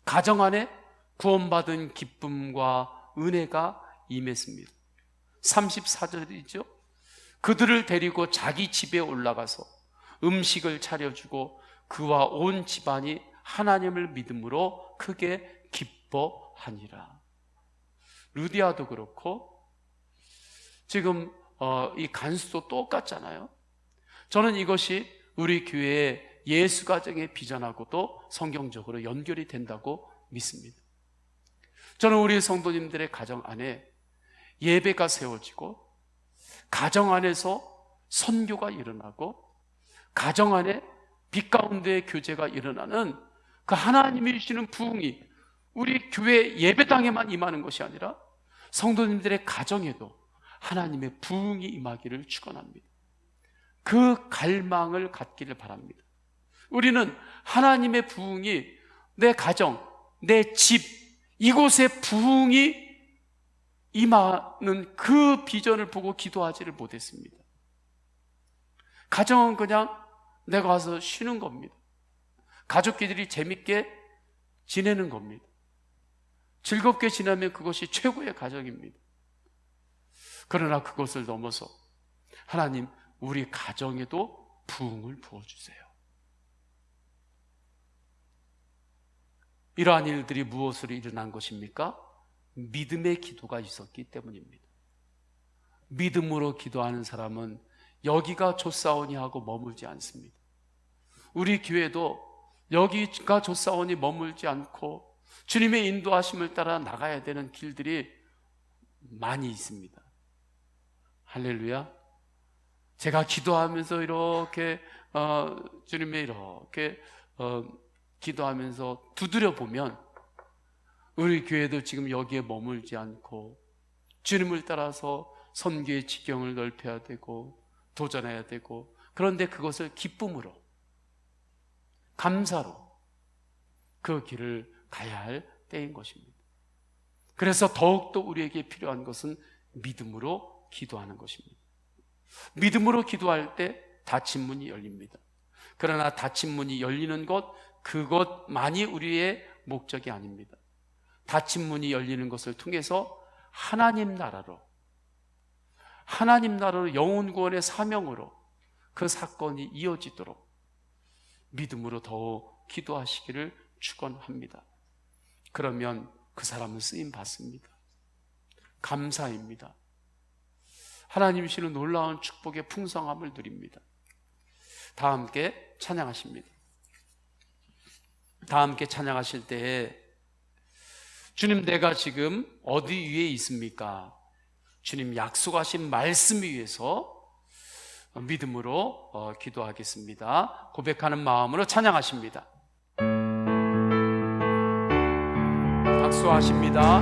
가정 안에 구원받은 기쁨과 은혜가 임했습니다. 34절이죠. 그들을 데리고 자기 집에 올라가서 음식을 차려주고 그와 온 집안이 하나님을 믿음으로 크게 기뻐하니라. 루디아도 그렇고 지금 이 간수도 똑같잖아요. 저는 이것이 우리 교회의 예수 가정의 비전하고도 성경적으로 연결이 된다고 믿습니다. 저는 우리 성도님들의 가정 안에 예배가 세워지고 가정 안에서 선교가 일어나고 가정 안에 빛 가운데 교제가 일어나는 그 하나님이 주시는 부흥이 우리 교회 예배당에만 임하는 것이 아니라 성도님들의 가정에도 하나님의 부흥이 임하기를 축원합니다. 그 갈망을 갖기를 바랍니다. 우리는 하나님의 부흥이 내 가정, 내 집, 이곳에 부흥이 임하는 그 비전을 보고 기도하지를 못했습니다. 가정은 그냥 내가 와서 쉬는 겁니다. 가족끼리 재밌게 지내는 겁니다. 즐겁게 지내면 그것이 최고의 가정입니다. 그러나 그것을 넘어서 하나님, 우리 가정에도 부흥을 부어주세요. 이러한 일들이 무엇으로 일어난 것입니까? 믿음의 기도가 있었기 때문입니다. 믿음으로 기도하는 사람은 여기가 좋사오니 하고 머물지 않습니다. 우리 교회도 여기가 좋사오니 머물지 않고 주님의 인도하심을 따라 나가야 되는 길들이 많이 있습니다. 할렐루야. 제가 기도하면서 이렇게 주님의 이렇게 기도하면서 두드려 보면 우리 교회도 지금 여기에 머물지 않고 주님을 따라서 선교의 지경을 넓혀야 되고 도전해야 되고, 그런데 그것을 기쁨으로, 감사로 그 길을 가야 할 때인 것입니다. 그래서 더욱더 우리에게 필요한 것은 믿음으로 기도하는 것입니다. 믿음으로 기도할 때 닫힌 문이 열립니다. 그러나 닫힌 문이 열리는 것, 그것만이 우리의 목적이 아닙니다. 닫힌 문이 열리는 것을 통해서 하나님 나라로 영혼 구원의 사명으로 그 사건이 이어지도록 믿음으로 더욱 기도하시기를 축원합니다. 그러면 그 사람은 쓰임 받습니다. 감사입니다. 하나님 주시는 놀라운 축복의 풍성함을 누립니다. 다 함께 찬양하십니다. 다 함께 찬양하실 때에 주님, 내가 지금 어디 위에 있습니까? 주님 약속하신 말씀 위에서 믿음으로 기도하겠습니다. 고백하는 마음으로 찬양하십니다. 박수하십니다.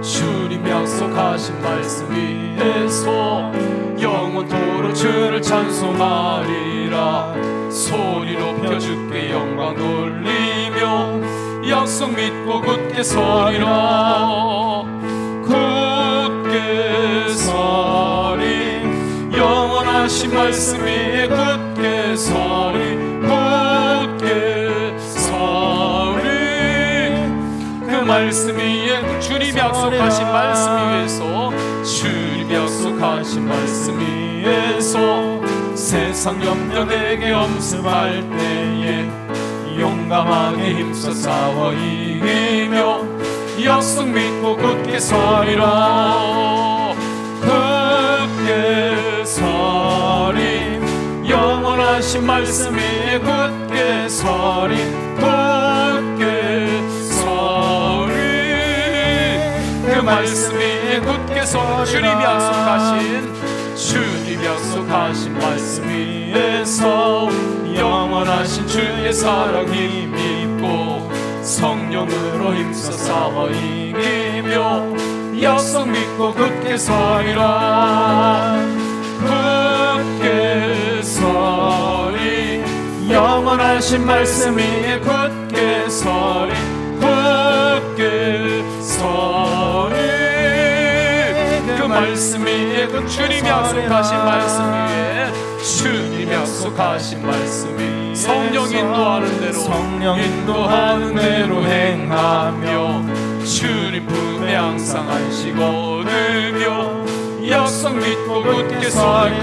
주님 약속하신 말씀 위에서 영원토록 주를 찬송하리라. 소리 높여 주께 영광 돌리며 약속 믿고 굳게 서리라. 굳게 서리, 영원하신 말씀 위에 굳게 서리. 굳게 서리, 그 말씀 위에 주님 약속하신 말씀 위에서, 주님 약속하신 말씀 위에서 세상 염려 내게 엄습할 때에 용감하게 힘써 싸워 이기며 약속 믿고 굳게 서리라. 굳게 서리, 영원하신 말씀 위에 굳게 서리. 굳게 서리, 그 말씀 위에 굳게 서리. 주님 약속하신 말씀 위에서 영원하신 주의 사랑 힘입고 성령으로 힘써 이기며 약속 믿고 굳게 서리라. 굳게 서리 영원하신 말씀 위에 굳게 서리 굳게 서리 그 말씀 위에 그 주님이 약속하신 말씀 위에 주님이 약속하신 말씀 위에 성령 인도하는 대로 행하며 주님 품에 항상 안식 얻으며 약속 믿고 굳게 서리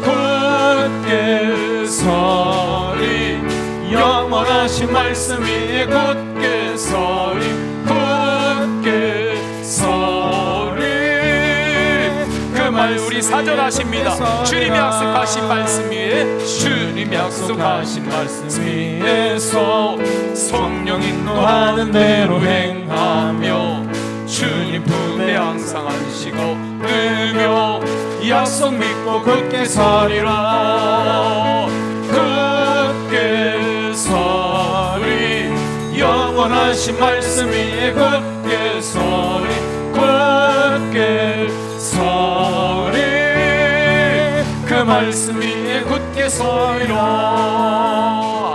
굳게 서리 영원하신 말씀 위에 굳게 서리 그 말 우리 사절하십니다. 주님이 약속하신 말씀 위에 주님이 약속하신 말씀 위에서 성령 인도하는 대로 행하며 주님 품에 항상 안식 얻으며 약속 믿고 굳게 서리라. 굳게 서리 영원하신 말씀 위에 굳게 서리 굳게 서리 그 말씀 위에 굳게 서리라.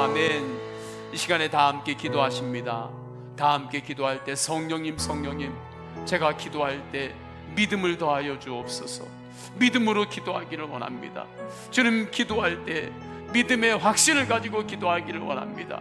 아멘. 이 시간에 다 함께 기도하십니다. 다 함께 기도할 때 성령님 제가 기도할 때 믿음을 더하여 주옵소서. 믿음으로 기도하기를 원합니다. 주님 기도할 때 믿음의 확신을 가지고 기도하기를 원합니다.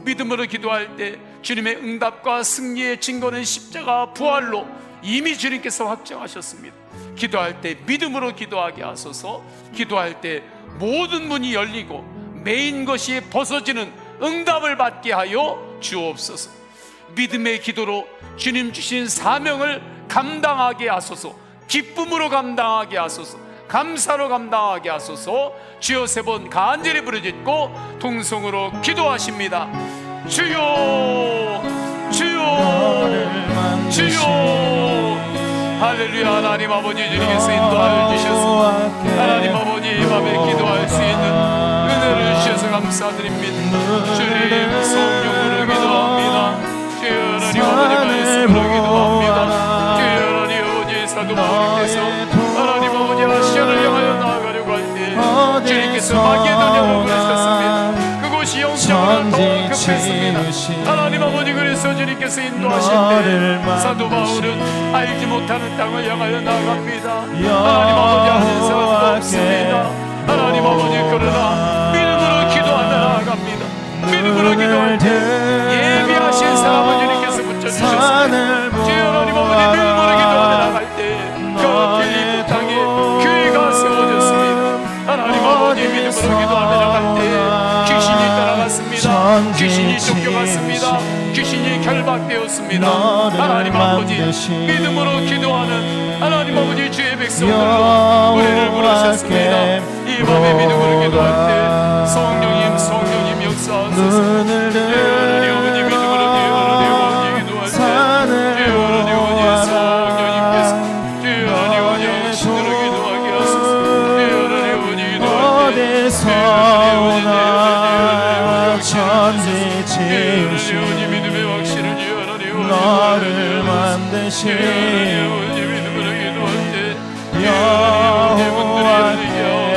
믿음으로 기도할 때 주님의 응답과 승리의 증거는 십자가 부활로 이미 주님께서 확정하셨습니다. 기도할 때 믿음으로 기도하게 하소서. 기도할 때 모든 문이 열리고 메인 것이 벗어지는 응답을 받게 하여 주옵소서. 믿음의 기도로 주님 주신 사명을 감당하게 하소서. 기쁨으로 감당하게 하소서. 감사로 감당하게 하소서. 주여 세 번 간절히 부르짖고 통성으로 기도하십니다. 주여 주여 주여. 할렐루야. 하나님 아버지 주님께서 인도하여 주셔서 하나님 아버지 이 밤에 기도할 수 있는 은혜를 주셔서 감사드립니다. 주님 성령으로 기도합니다. 주여 하나님 아버지 말씀으로 기도합니다. 주여 하나님 아버지 사도 바울께서 하나님 아버지 아시아를 향하여 나아가려고 할 때 주님께서 마게도냐로 보내셨습니다. 그곳이 영적으로 더 급했습니다. 하나님 아버지 그래서 주님께서 인도하실 때 사도 바울은 알지 못하는 땅을 향하여 나아갑니다. 하나님 아버지 아는 사람도 없습니다. 하나님 아버지 그러나 믿음으로 기도하며 나아갑니다. 믿음으로 기도할 때 예비하신 사람을 주님께서 붙여주셨습니다. 주여 하나님 아버지 믿음으로 기도하며 나갈 때 그 빌립보 땅에 교회가 세워졌습니다. 하나님 아버지 믿음으로 기도하며 나갈 때 귀신이 따라갔습니다. 귀신이 쫓겨갔습니다. 귀신이 결박되었습니다. 하나님 아버지 믿음으로 기도하는 하나님 아버지 주의 백성들로 우리를 부르셨습니다. 이 밤에 믿음으로 기도할 때 성령님 역사하소서. 하나님 아버지 믿음으로 기도할 때 하나님 아버지 성령님께서 하나님 아버지 역신으로 기도하게 하소서. 하나님 아버지 기도할 때 천지 지으신 믿음의 확신을 너를 만드신 여호와께로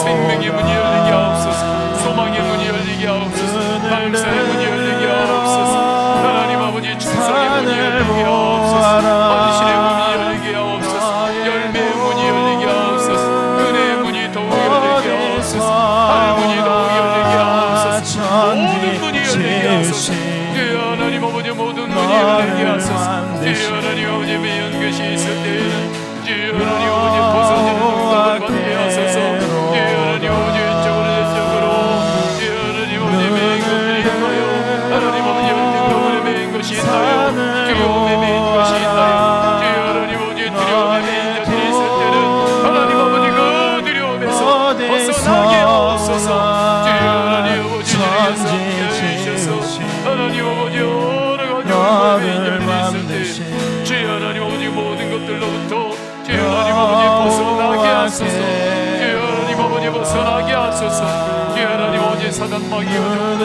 생명의 문이 열리게 하옵소서. 소망의 문이 열리게 하옵소서. 감사의 문이 열리게 하옵소서. 하나님 아버지 충성의 문이 열리게 하옵소서. 헌신의 문이 열리게 하옵소서. 열매의 문이 열리게 하옵소서. 은혜의 문이 더욱 열리게 하옵소서. 하늘 문이 더욱 열리게 하옵소서. 모든 문이 열리게 하소서. 주여 하나님 아버지 모든 문이 열리게 하소서. 주여 하나님 아버지 매연 것이 있을 때에는 주여 하나님 아버지 벗어지는 응답을 받게 하소서. 주여 하나님 아버지 왼쪽으로 저쪽으로 주여 하나님 아버지 매인 것들이 있나요? 하나님 아버지 열등감에 매인 것이 있나요? 두려움에 매인 것이 있나요? 주여 하나님 아버지 두려움에 매인 것들이 있을 때는 하나님 아버지 그 두려움에서 벗어나게 하옵소서. 주여 하나님 아버지 주님께서 해주셔서 하나님 아버지 여러 가지 매인 것들이 있을 때 주여 하나님 아버지 모든 것들로부터 주여 하나님 아버지 벗어나게 하소서. 주여 하나님 아버지 벗어나게 하소서. 주여 하나님 아버지 사단 마귀 어둠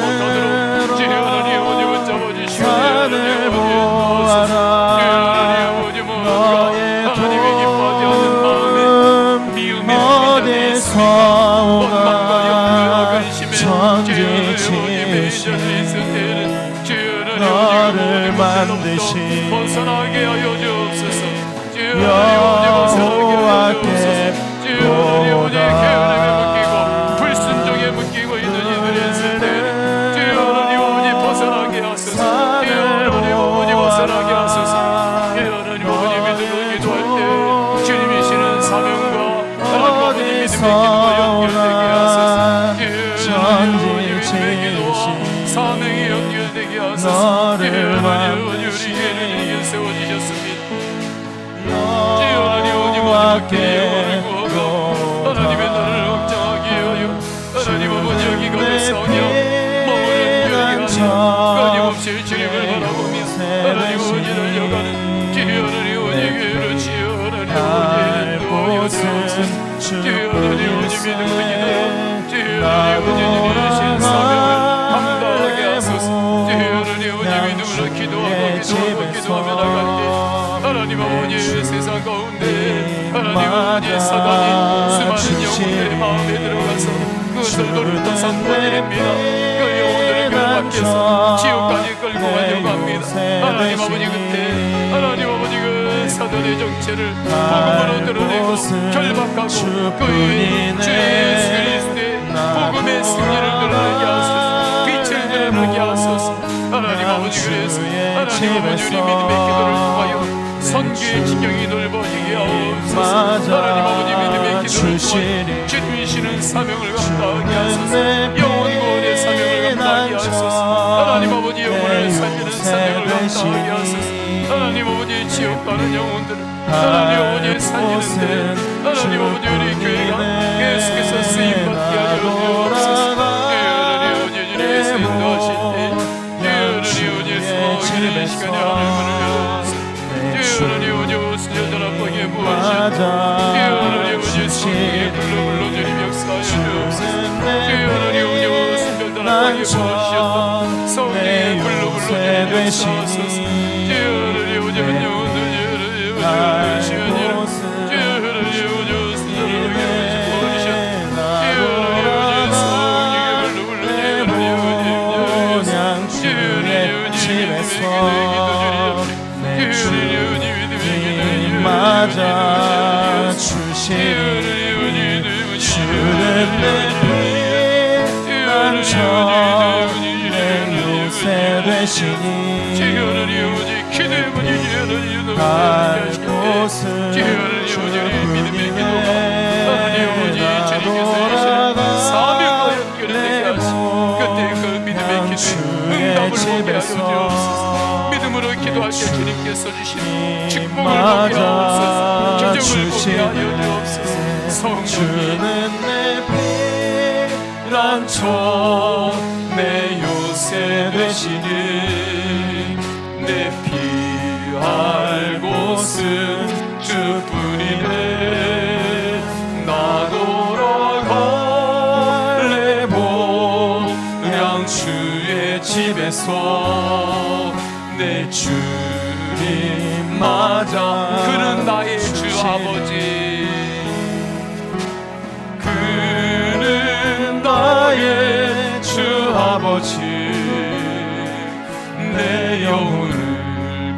못하도록 주여 하나님 아버지 전에 있을 때에는 주여 너를 만드신 벗어나게 하여 주옵소서. 주여 벗어나게 하여 주옵소서. 주여 게으름에 묶이고 불순종에 묶이고 있는 이들이 있을 때에는 주여 벗어나게 하소서. 주여 벗어나게 하소서. 주여 믿음으로 기도할 때 주님이시는 사명과 하나님 아버지 믿음의 기도가 연결되게 하소서. 주님의 기도와 사명이 연결되게 하소서. 주님 우리에게는 이겨 세워지셨습니다. 주여 하나님 하나님의 나라를 확장하게 하여 하나님 아버지 여기 거듭성여 머무는 여기 하여 끊임없이 주님을 바라보며 하나님 아버지 달려가는 주여 하나님 오니게로 주여 하나님 아버지 인도하여 주옵소서. 주여 하나님 아버지 믿음을 기도하여 주여 하나님 아버지 주신 사명을 감당하게 하소서. 주여 하나님 아버지 믿음으로 기도하며 나갈 때 하나님 아버지 세상 가운데 하나님 아버지 사단이 수많은 영혼들의 마음에 들어가서 그것을 노릇한 선포드립니다. 그 영혼들을 결박해서 지옥까지 끌고 가려고 합니다. 하나님 아버지 그때 하나님 아버지 그 사단의 정체를 복음으로 드러내고 결박하고 그 유인 주 예수 그리스도의 복음의 승리를 드러내게 하소서. 빛을 드러내게 하소서. 하나님 아버지 그래서 하나님 아버지 우리 믿음의 기도를 통하여 선교의 지경이 넓어지게 하옵소서. 하나님 아버지 믿음의 기도를 통하여 주님이시는 사명을 감당하게 하소서. 영혼 구원의 사명을 감당하게 하소서. 하나님 아버지 영혼을 살리는 사명을 감당하게 하소서. 하나님 아버지 지옥 가는 영혼들을 하나님 아버지 살리는데 하나님 아버지 우리 교회가 계속해서 쓰임받게 하여 주옵소서. 하나님 아버지 주님께서 인도하실 때 하나님 아버지 이 시간에 하늘문을 열어주소서. 하나님 아버지 순전한 앞방에 무엇이었고 하나님 아버지 성령의 불러 주님 역사하여 주옵소서. 하나님 아버지 순전한 앞방에 무엇이었던 성령의 불러 주님 역사하소서. 하나님 아버지 영혼들 하나님 맞아 주시니 주는 내 피난처 내 요새 되시니 갈 곳은 주님의 돌아가 사명과 연결되게 하시고 그때 그 믿음의 기도에 응답을 보게 하여 주옵소서. 믿음으로 기도할 때 주님께서 주신 축복을 보게 하옵소서. 기적을 보게 하여 주옵소서. 성령이 내 피난처 내 요새 되시니 내 피할 곳은 주뿐이네. 나 돌아갈래 보량 주의 집에서 내 주님 맞아. 그는 나의 주 아버지, 그는 나의 주 아버지. 내 영혼을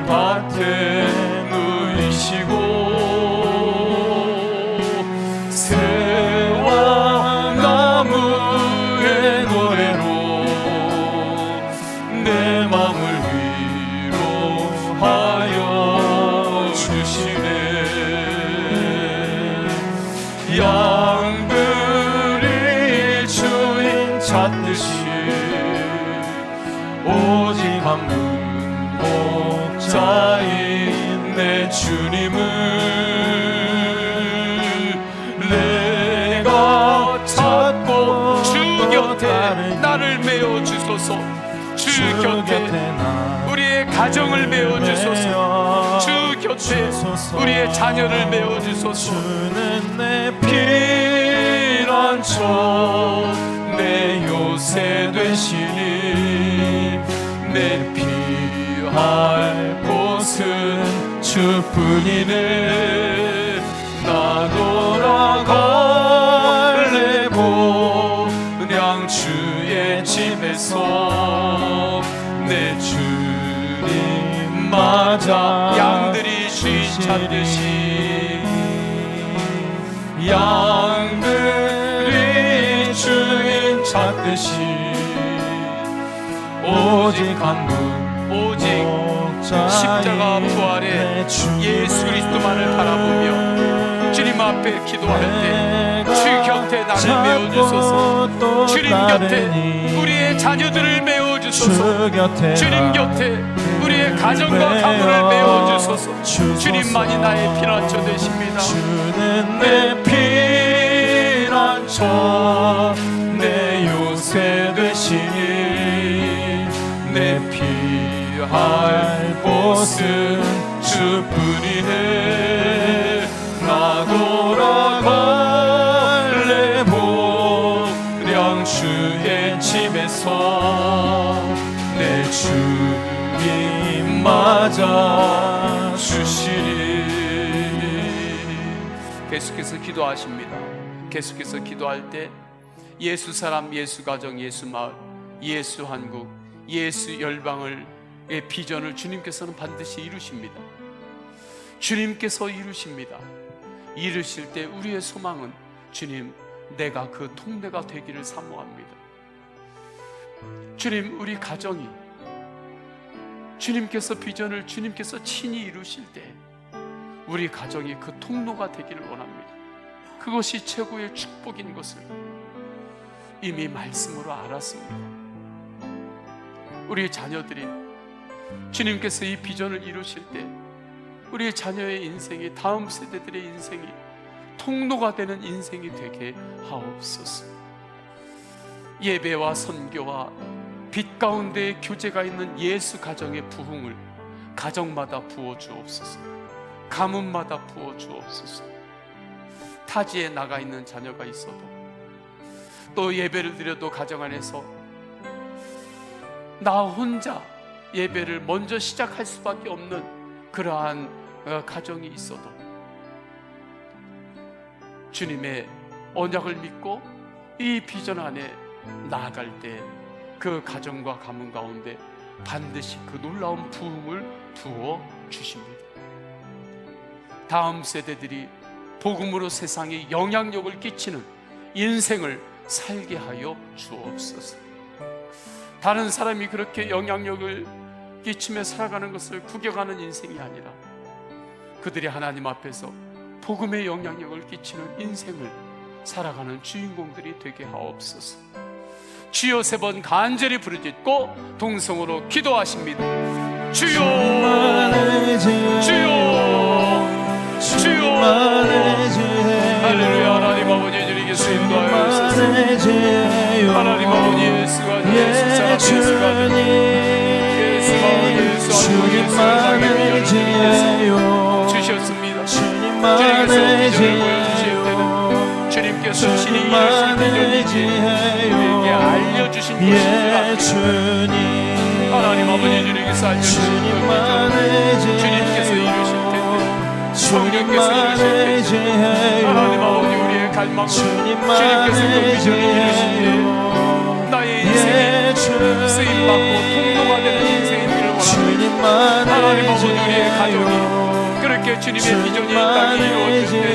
불밭에 누이시고 새와 나무의 노래로 내 맘을 위로하여 주시네. 양들이 주인 찾듯이 오직 한 분 목자인 내 주님을 내가 찾고 주 곁에 나를 메어 주소서. 주 곁에 우리의 가정을 메어 주소서. 주 곁에 우리의 자녀를 메어 주소서. 주는 내 피난처 내 요새 되시니 내 피할 곳은 주뿐이네. 나 돌아갈래 보냥 주의 집에 집에서 내 주님 맞아 양들이 주인 찾듯이 양들이 주인 찾듯이 오직 한 분 오직 십자가 부활의 예수 그리스도만을 바라보며 주님 앞에 기도할 때 주 곁에 나를 메워주소서. 주님 곁에 우리의 자녀들을 메워주소서. 주님 곁에 우리의 가정과 가문을 메워주소서. 주님만이 나의 피난처 되십니다. 주는 내 피난처 내 요새 되시니 내 피할 곳은 주뿐이네. 나 돌아갈래 보령 주의 집에서 내 주님 맞아 주시리. 계속해서 기도하십니다. 계속해서 기도할 때 예수 사람, 예수 가정, 예수 마을, 예수 한국, 예수 열방의 비전을 주님께서는 반드시 이루십니다. 주님께서 이루십니다. 이루실 때 우리의 소망은 주님, 내가 그 통로가 되기를 사모합니다. 주님, 우리 가정이 주님께서 비전을 주님께서 친히 이루실 때 우리 가정이 그 통로가 되기를 원합니다. 그것이 최고의 축복인 것을 이미 말씀으로 알았습니다. 우리 자녀들이 주님께서 이 비전을 이루실 때 우리 자녀의 인생이, 다음 세대들의 인생이 통로가 되는 인생이 되게 하옵소서. 예배와 선교와 빛 가운데 교제가 있는 예수 가정의 부흥을 가정마다 부어주옵소서. 가문마다 부어주옵소서. 타지에 나가 있는 자녀가 있어도 또 예배를 드려도 가정 안에서 나 혼자 예배를 먼저 시작할 수밖에 없는 그러한 가정이 있어도 주님의 언약을 믿고 이 비전 안에 나아갈 때 그 가정과 가문 가운데 반드시 그 놀라운 부흥을 부어 주십니다. 다음 세대들이 복음으로 세상에 영향력을 끼치는 인생을 살게 하여 주옵소서. 다른 사람이 그렇게 영향력을 끼치며 살아가는 것을 구경하는 인생이 아니라 그들이 하나님 앞에서 복음의 영향력을 끼치는 인생을 살아가는 주인공들이 되게 하옵소서. 주여 세 번 간절히 부르짖고 동성으로 기도하십니다. 주여, 주여, 주여. 할렐루야. 하나님 아버지, 주님께서 인도하여 주소서. 하나님 아버지, 예수가 예수 사랑, 예수가 예수 마을, 예수 한국, 예수 열방의 비전을 주셨습니다. 주님께서 비전을 보여주실 때는 주님께서 친히 이루실 비전이지 우리에게 알려주신 것인 줄 압니다. 하나님 아버지, 주님께서 알려주신 그 비전을 주님께서 이루실 텐데, 성령께서 이루실 텐데, 하나님 아버지, 우리의 갈망을 주님께서 그 비전을 이루실 때 나의 인생이 쓰임받고 통로가 되는 인생이기를 원합니다. 하나님 아버지, 우리의 가정이 그렇게 주님의 비전이 이 땅에 이루어질 때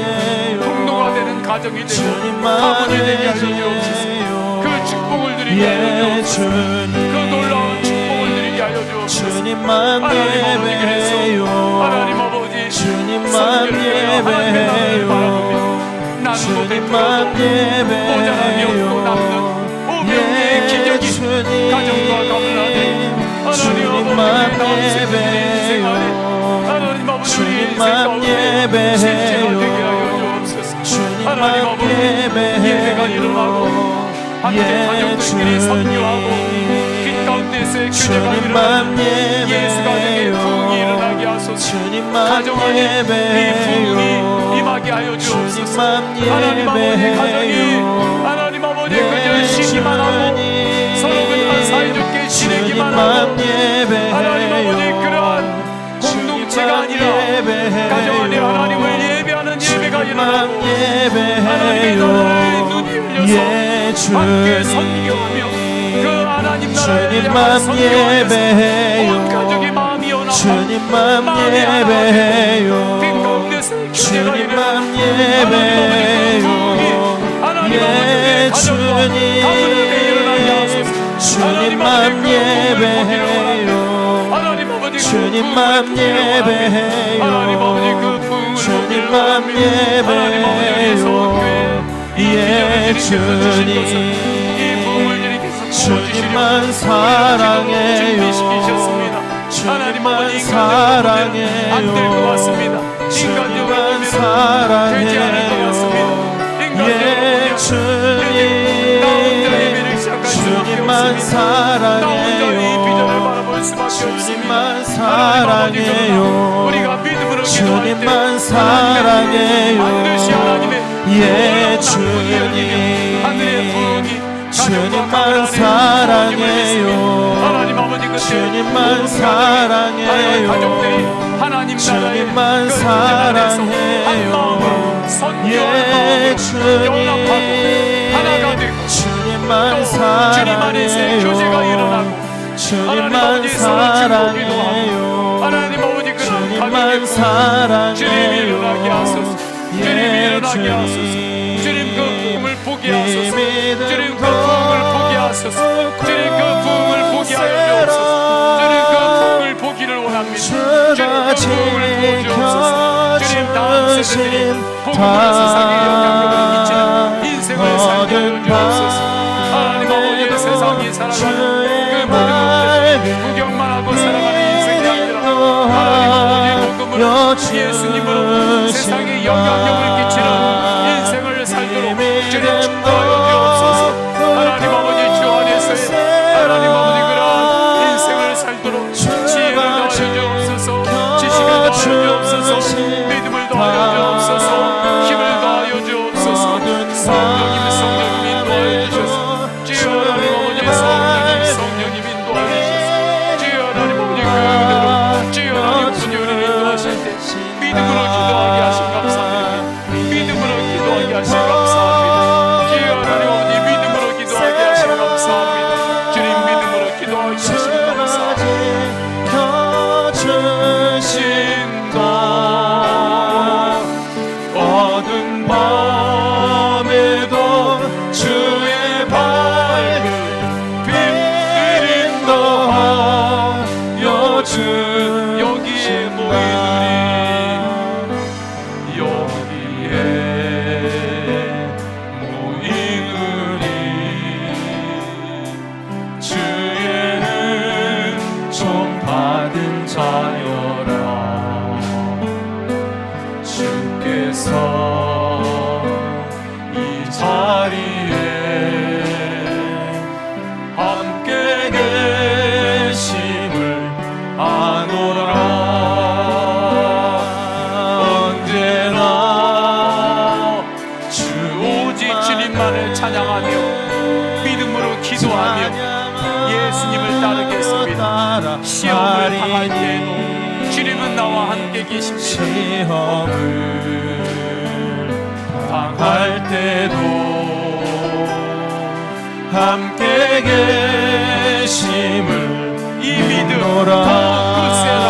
통로가 되는 가정이 되고 가문이 되게 하여 주옵소서. 그 축복을 누리게 하여 주옵소서. 그 놀라운 축복을 누리게 하여 주옵소서. 하나님 아버지, 그래서 하나님 아버지 성결교회 하나님의 나라를 바라보며 나누고 베풀어도 모자람이 없고 남는 오병이의 기적이 가정과 가문 안에 하나님 아버지, 다음 세대들의 인생 안에 하나님 아버지, 우리의 인생 가운데 실제가 되게 하여 주옵소서. 하나님 아버지, 예배가 일어나고 함께 가족들끼리 선교하고 빛 가운데서의 교제가 일어나고 예수 가정의 부흥이 일어나게 하소서. 가정 안에 이 부흥이 임하게 하여 주옵소서. 하나님 아버지, 가정이 하나님 아버지 그저 쉬기만 하고 서로 그냥 사이좋게 지내기만 하고 하나님 아버지 그러한 공동체가 아니라 가정 안에 하나님을 예배하는 예배가 일어나고 하나님의 나라를 눈이 열려서 함께 선교하며 그 하나님 주님만 예배해요. 온 가족이 마음이 연합하고 주님만 마음이 하나 예배해요. 빈 가운데서 교제가 주님만 일어나고 예배해요. 하나님 예, 아버지 주님. 가문을 일어나게 하소서. 주님만 예배해요. 하나님 아버지 주님만 예배해요. 하나님 아버지 그 부흥을 주님만 예배해요. 예, 주님. 주님만 사랑해요. 주님만 사랑해요. 안될 것 같습니다. 주님만 사랑해요. 예, 주님. 주님만 사랑해요. 주님만 사랑해요. 주님만 사랑해요. 예, 주님. 주님만 사랑해요. 주님만 사랑해요. 주님만 사랑해요. 예, 주님. 주님만 사랑해요. 주님만 사랑해요. 하나님 아버지 주님만 사랑해요. 주님 일어나게 하소서. 주님 일어나게 하소서. 주님 그 부흥을 보게 하소서. 주님 그 부흥을 보게 하소서. 주님 그 부흥을 보게 하여 주옵소서. 주님 그 부흥을 보기를 원합니다. 주님 그 부흥을 보여주옵소서. 주님 다음 세대들이 복음으로 세상에 영향력을 미치는 인생을 살게 주옵소서. 하나님 아버지 세상이 살아가는 그 모든 것들 구경만 하고 살아가는 인생이 아니라 하나님 아버지 복음으로 예수님으로 세상에 영향력을 끼치는 인생을 살도록 주님 축복하여 주옵소서. 하나님 아버지 주 안에서의 하나님 아버지 그런 인생을 살도록 지혜를 더하여 주옵소서. 지식을 더하여 주옵소서. 믿음을 더하여 주옵소서. 힘을 더하여 주옵소서. 성령님 인도하여 주셔서 주여 하나님 아버지 성령님 인도하여 주셔서 주여 하나님 아버지 그대로 주여 하나님 분유를 인도하실 때 믿음으로 기도하게 하신 감사합니다. 믿음으로 기도하게 하신 감사합니다. 주여 하나님 아버지 믿음으로 기도하게 하신 감사합니다. 주님 믿음으로 기도하게 하신 감사합니다. 어두운 밤에도 주의 밝은 빛을 인도하여 주 여기에 모이누리 여기에 모이누리 주의 은총 받은 자여라 주께서 이 자리에 함께 계심을 아노라 언제나 주 오직 주님만을 찬양하며 믿음으로 기도하며 예수님을 따르겠습니다. 시험을 당할 때에도 주님은 나와 함께 계십니다. 시험을 당할 때도 함께 계심을 이 믿음 믿노라. 더 굳세라.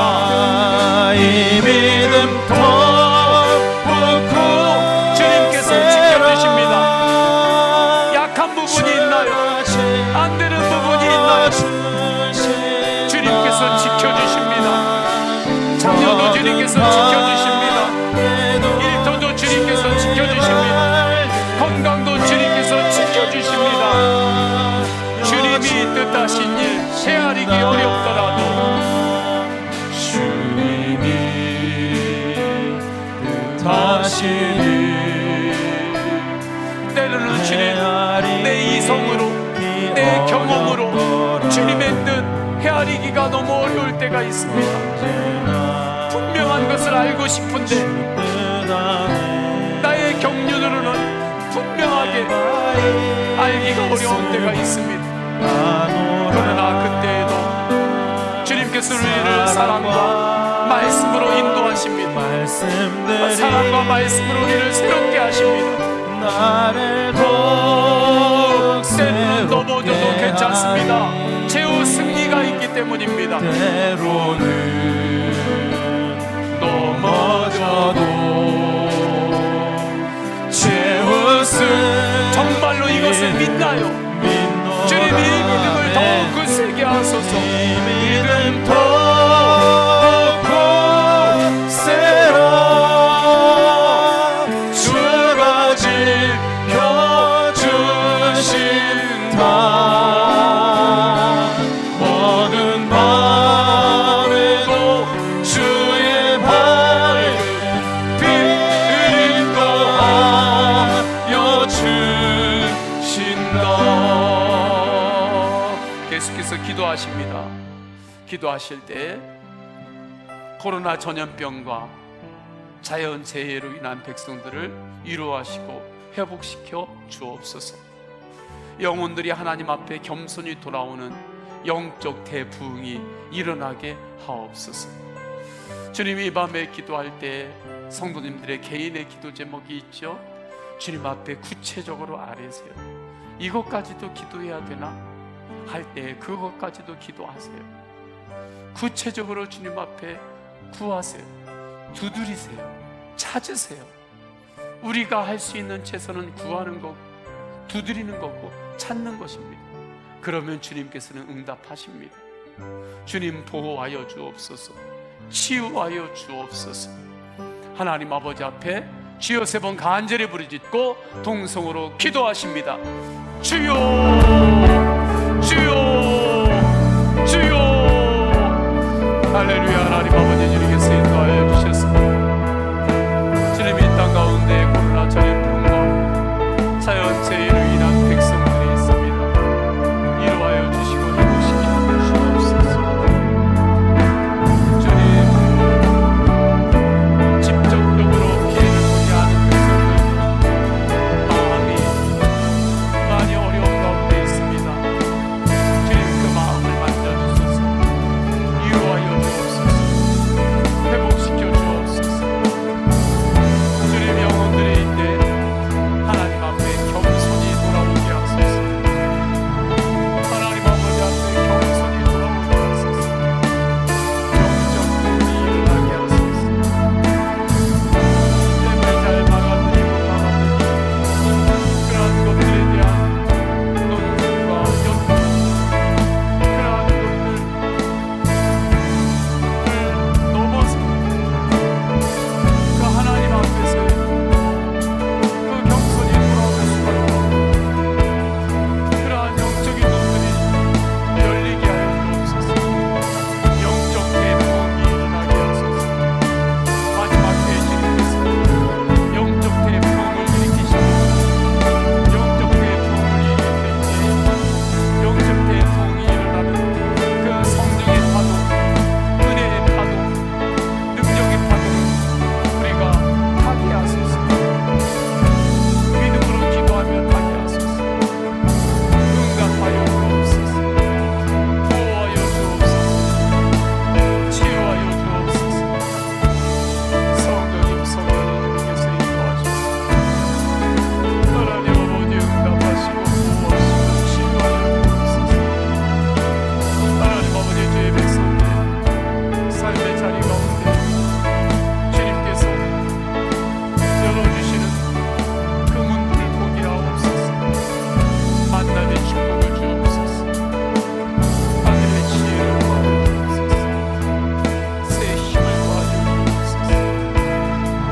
이 믿음 더욱고 주님께서 지켜주십니다. 약한 부분이 있나요? 안 되는 부분이 있나요? 주님께서 지켜주십니다. 자녀도 주님께서 지켜주십니다. 일터도 주님께서 지켜주십니다. 건강도 주님께서 지켜주십니다. 주님이 뜻하신 일 헤아리기 어렵더라도 주님이 뜻하신 일 때로는 주님 내 이성으로 내 경험으로 주님의 뜻 헤아리기가 너무 어려울 때가 있습니다. 분명한 것을 알고 싶은데 나의 경륜으로는 분명하게 알기가 어려운 때가 있습니다. 그러나 그때에도 주님께서 우리를 사랑과 말씀으로 인도하십니다. 사랑과 말씀으로 우리를 새롭게 하십니다. 때로는 넘어져도 괜찮습니다. 때문입니다. 때로는 넘어져도 제 웃음 정말로 이것을 믿나요? 주님 이 믿음을 더욱 굳세게 하소서. 믿음 더욱 굳세라. 주가 지켜주신다. 모든 밤에도 주의 밝은 빛 인도하여 주신다. 계속해서 기도하십니다. 기도하실 때 코로나 전염병과 자연재해로 인한 백성들을 위로하시고 회복시켜 주옵소서. 영혼들이 하나님 앞에 겸손히 돌아오는 영적 대부흥이 일어나게 하옵소서. 주님, 이 밤에 기도할 때 성도님들의 개인의 기도 제목이 있죠. 주님 앞에 구체적으로 아뢰세요. 이것까지도 기도해야 되나? 할 때 그것까지도 기도하세요. 구체적으로 주님 앞에 구하세요. 두드리세요. 찾으세요. 우리가 할 수 있는 최선은 구하는 거고 두드리는 거고 찾는 것입니다. 그러면 주님께서는 응답하십니다. 주님, 보호하여 주옵소서. 치유하여 주옵소서. 하나님 아버지 앞에 주여 3번 간절히 부르짖고 동성으로 기도하십니다. 주여, 주여.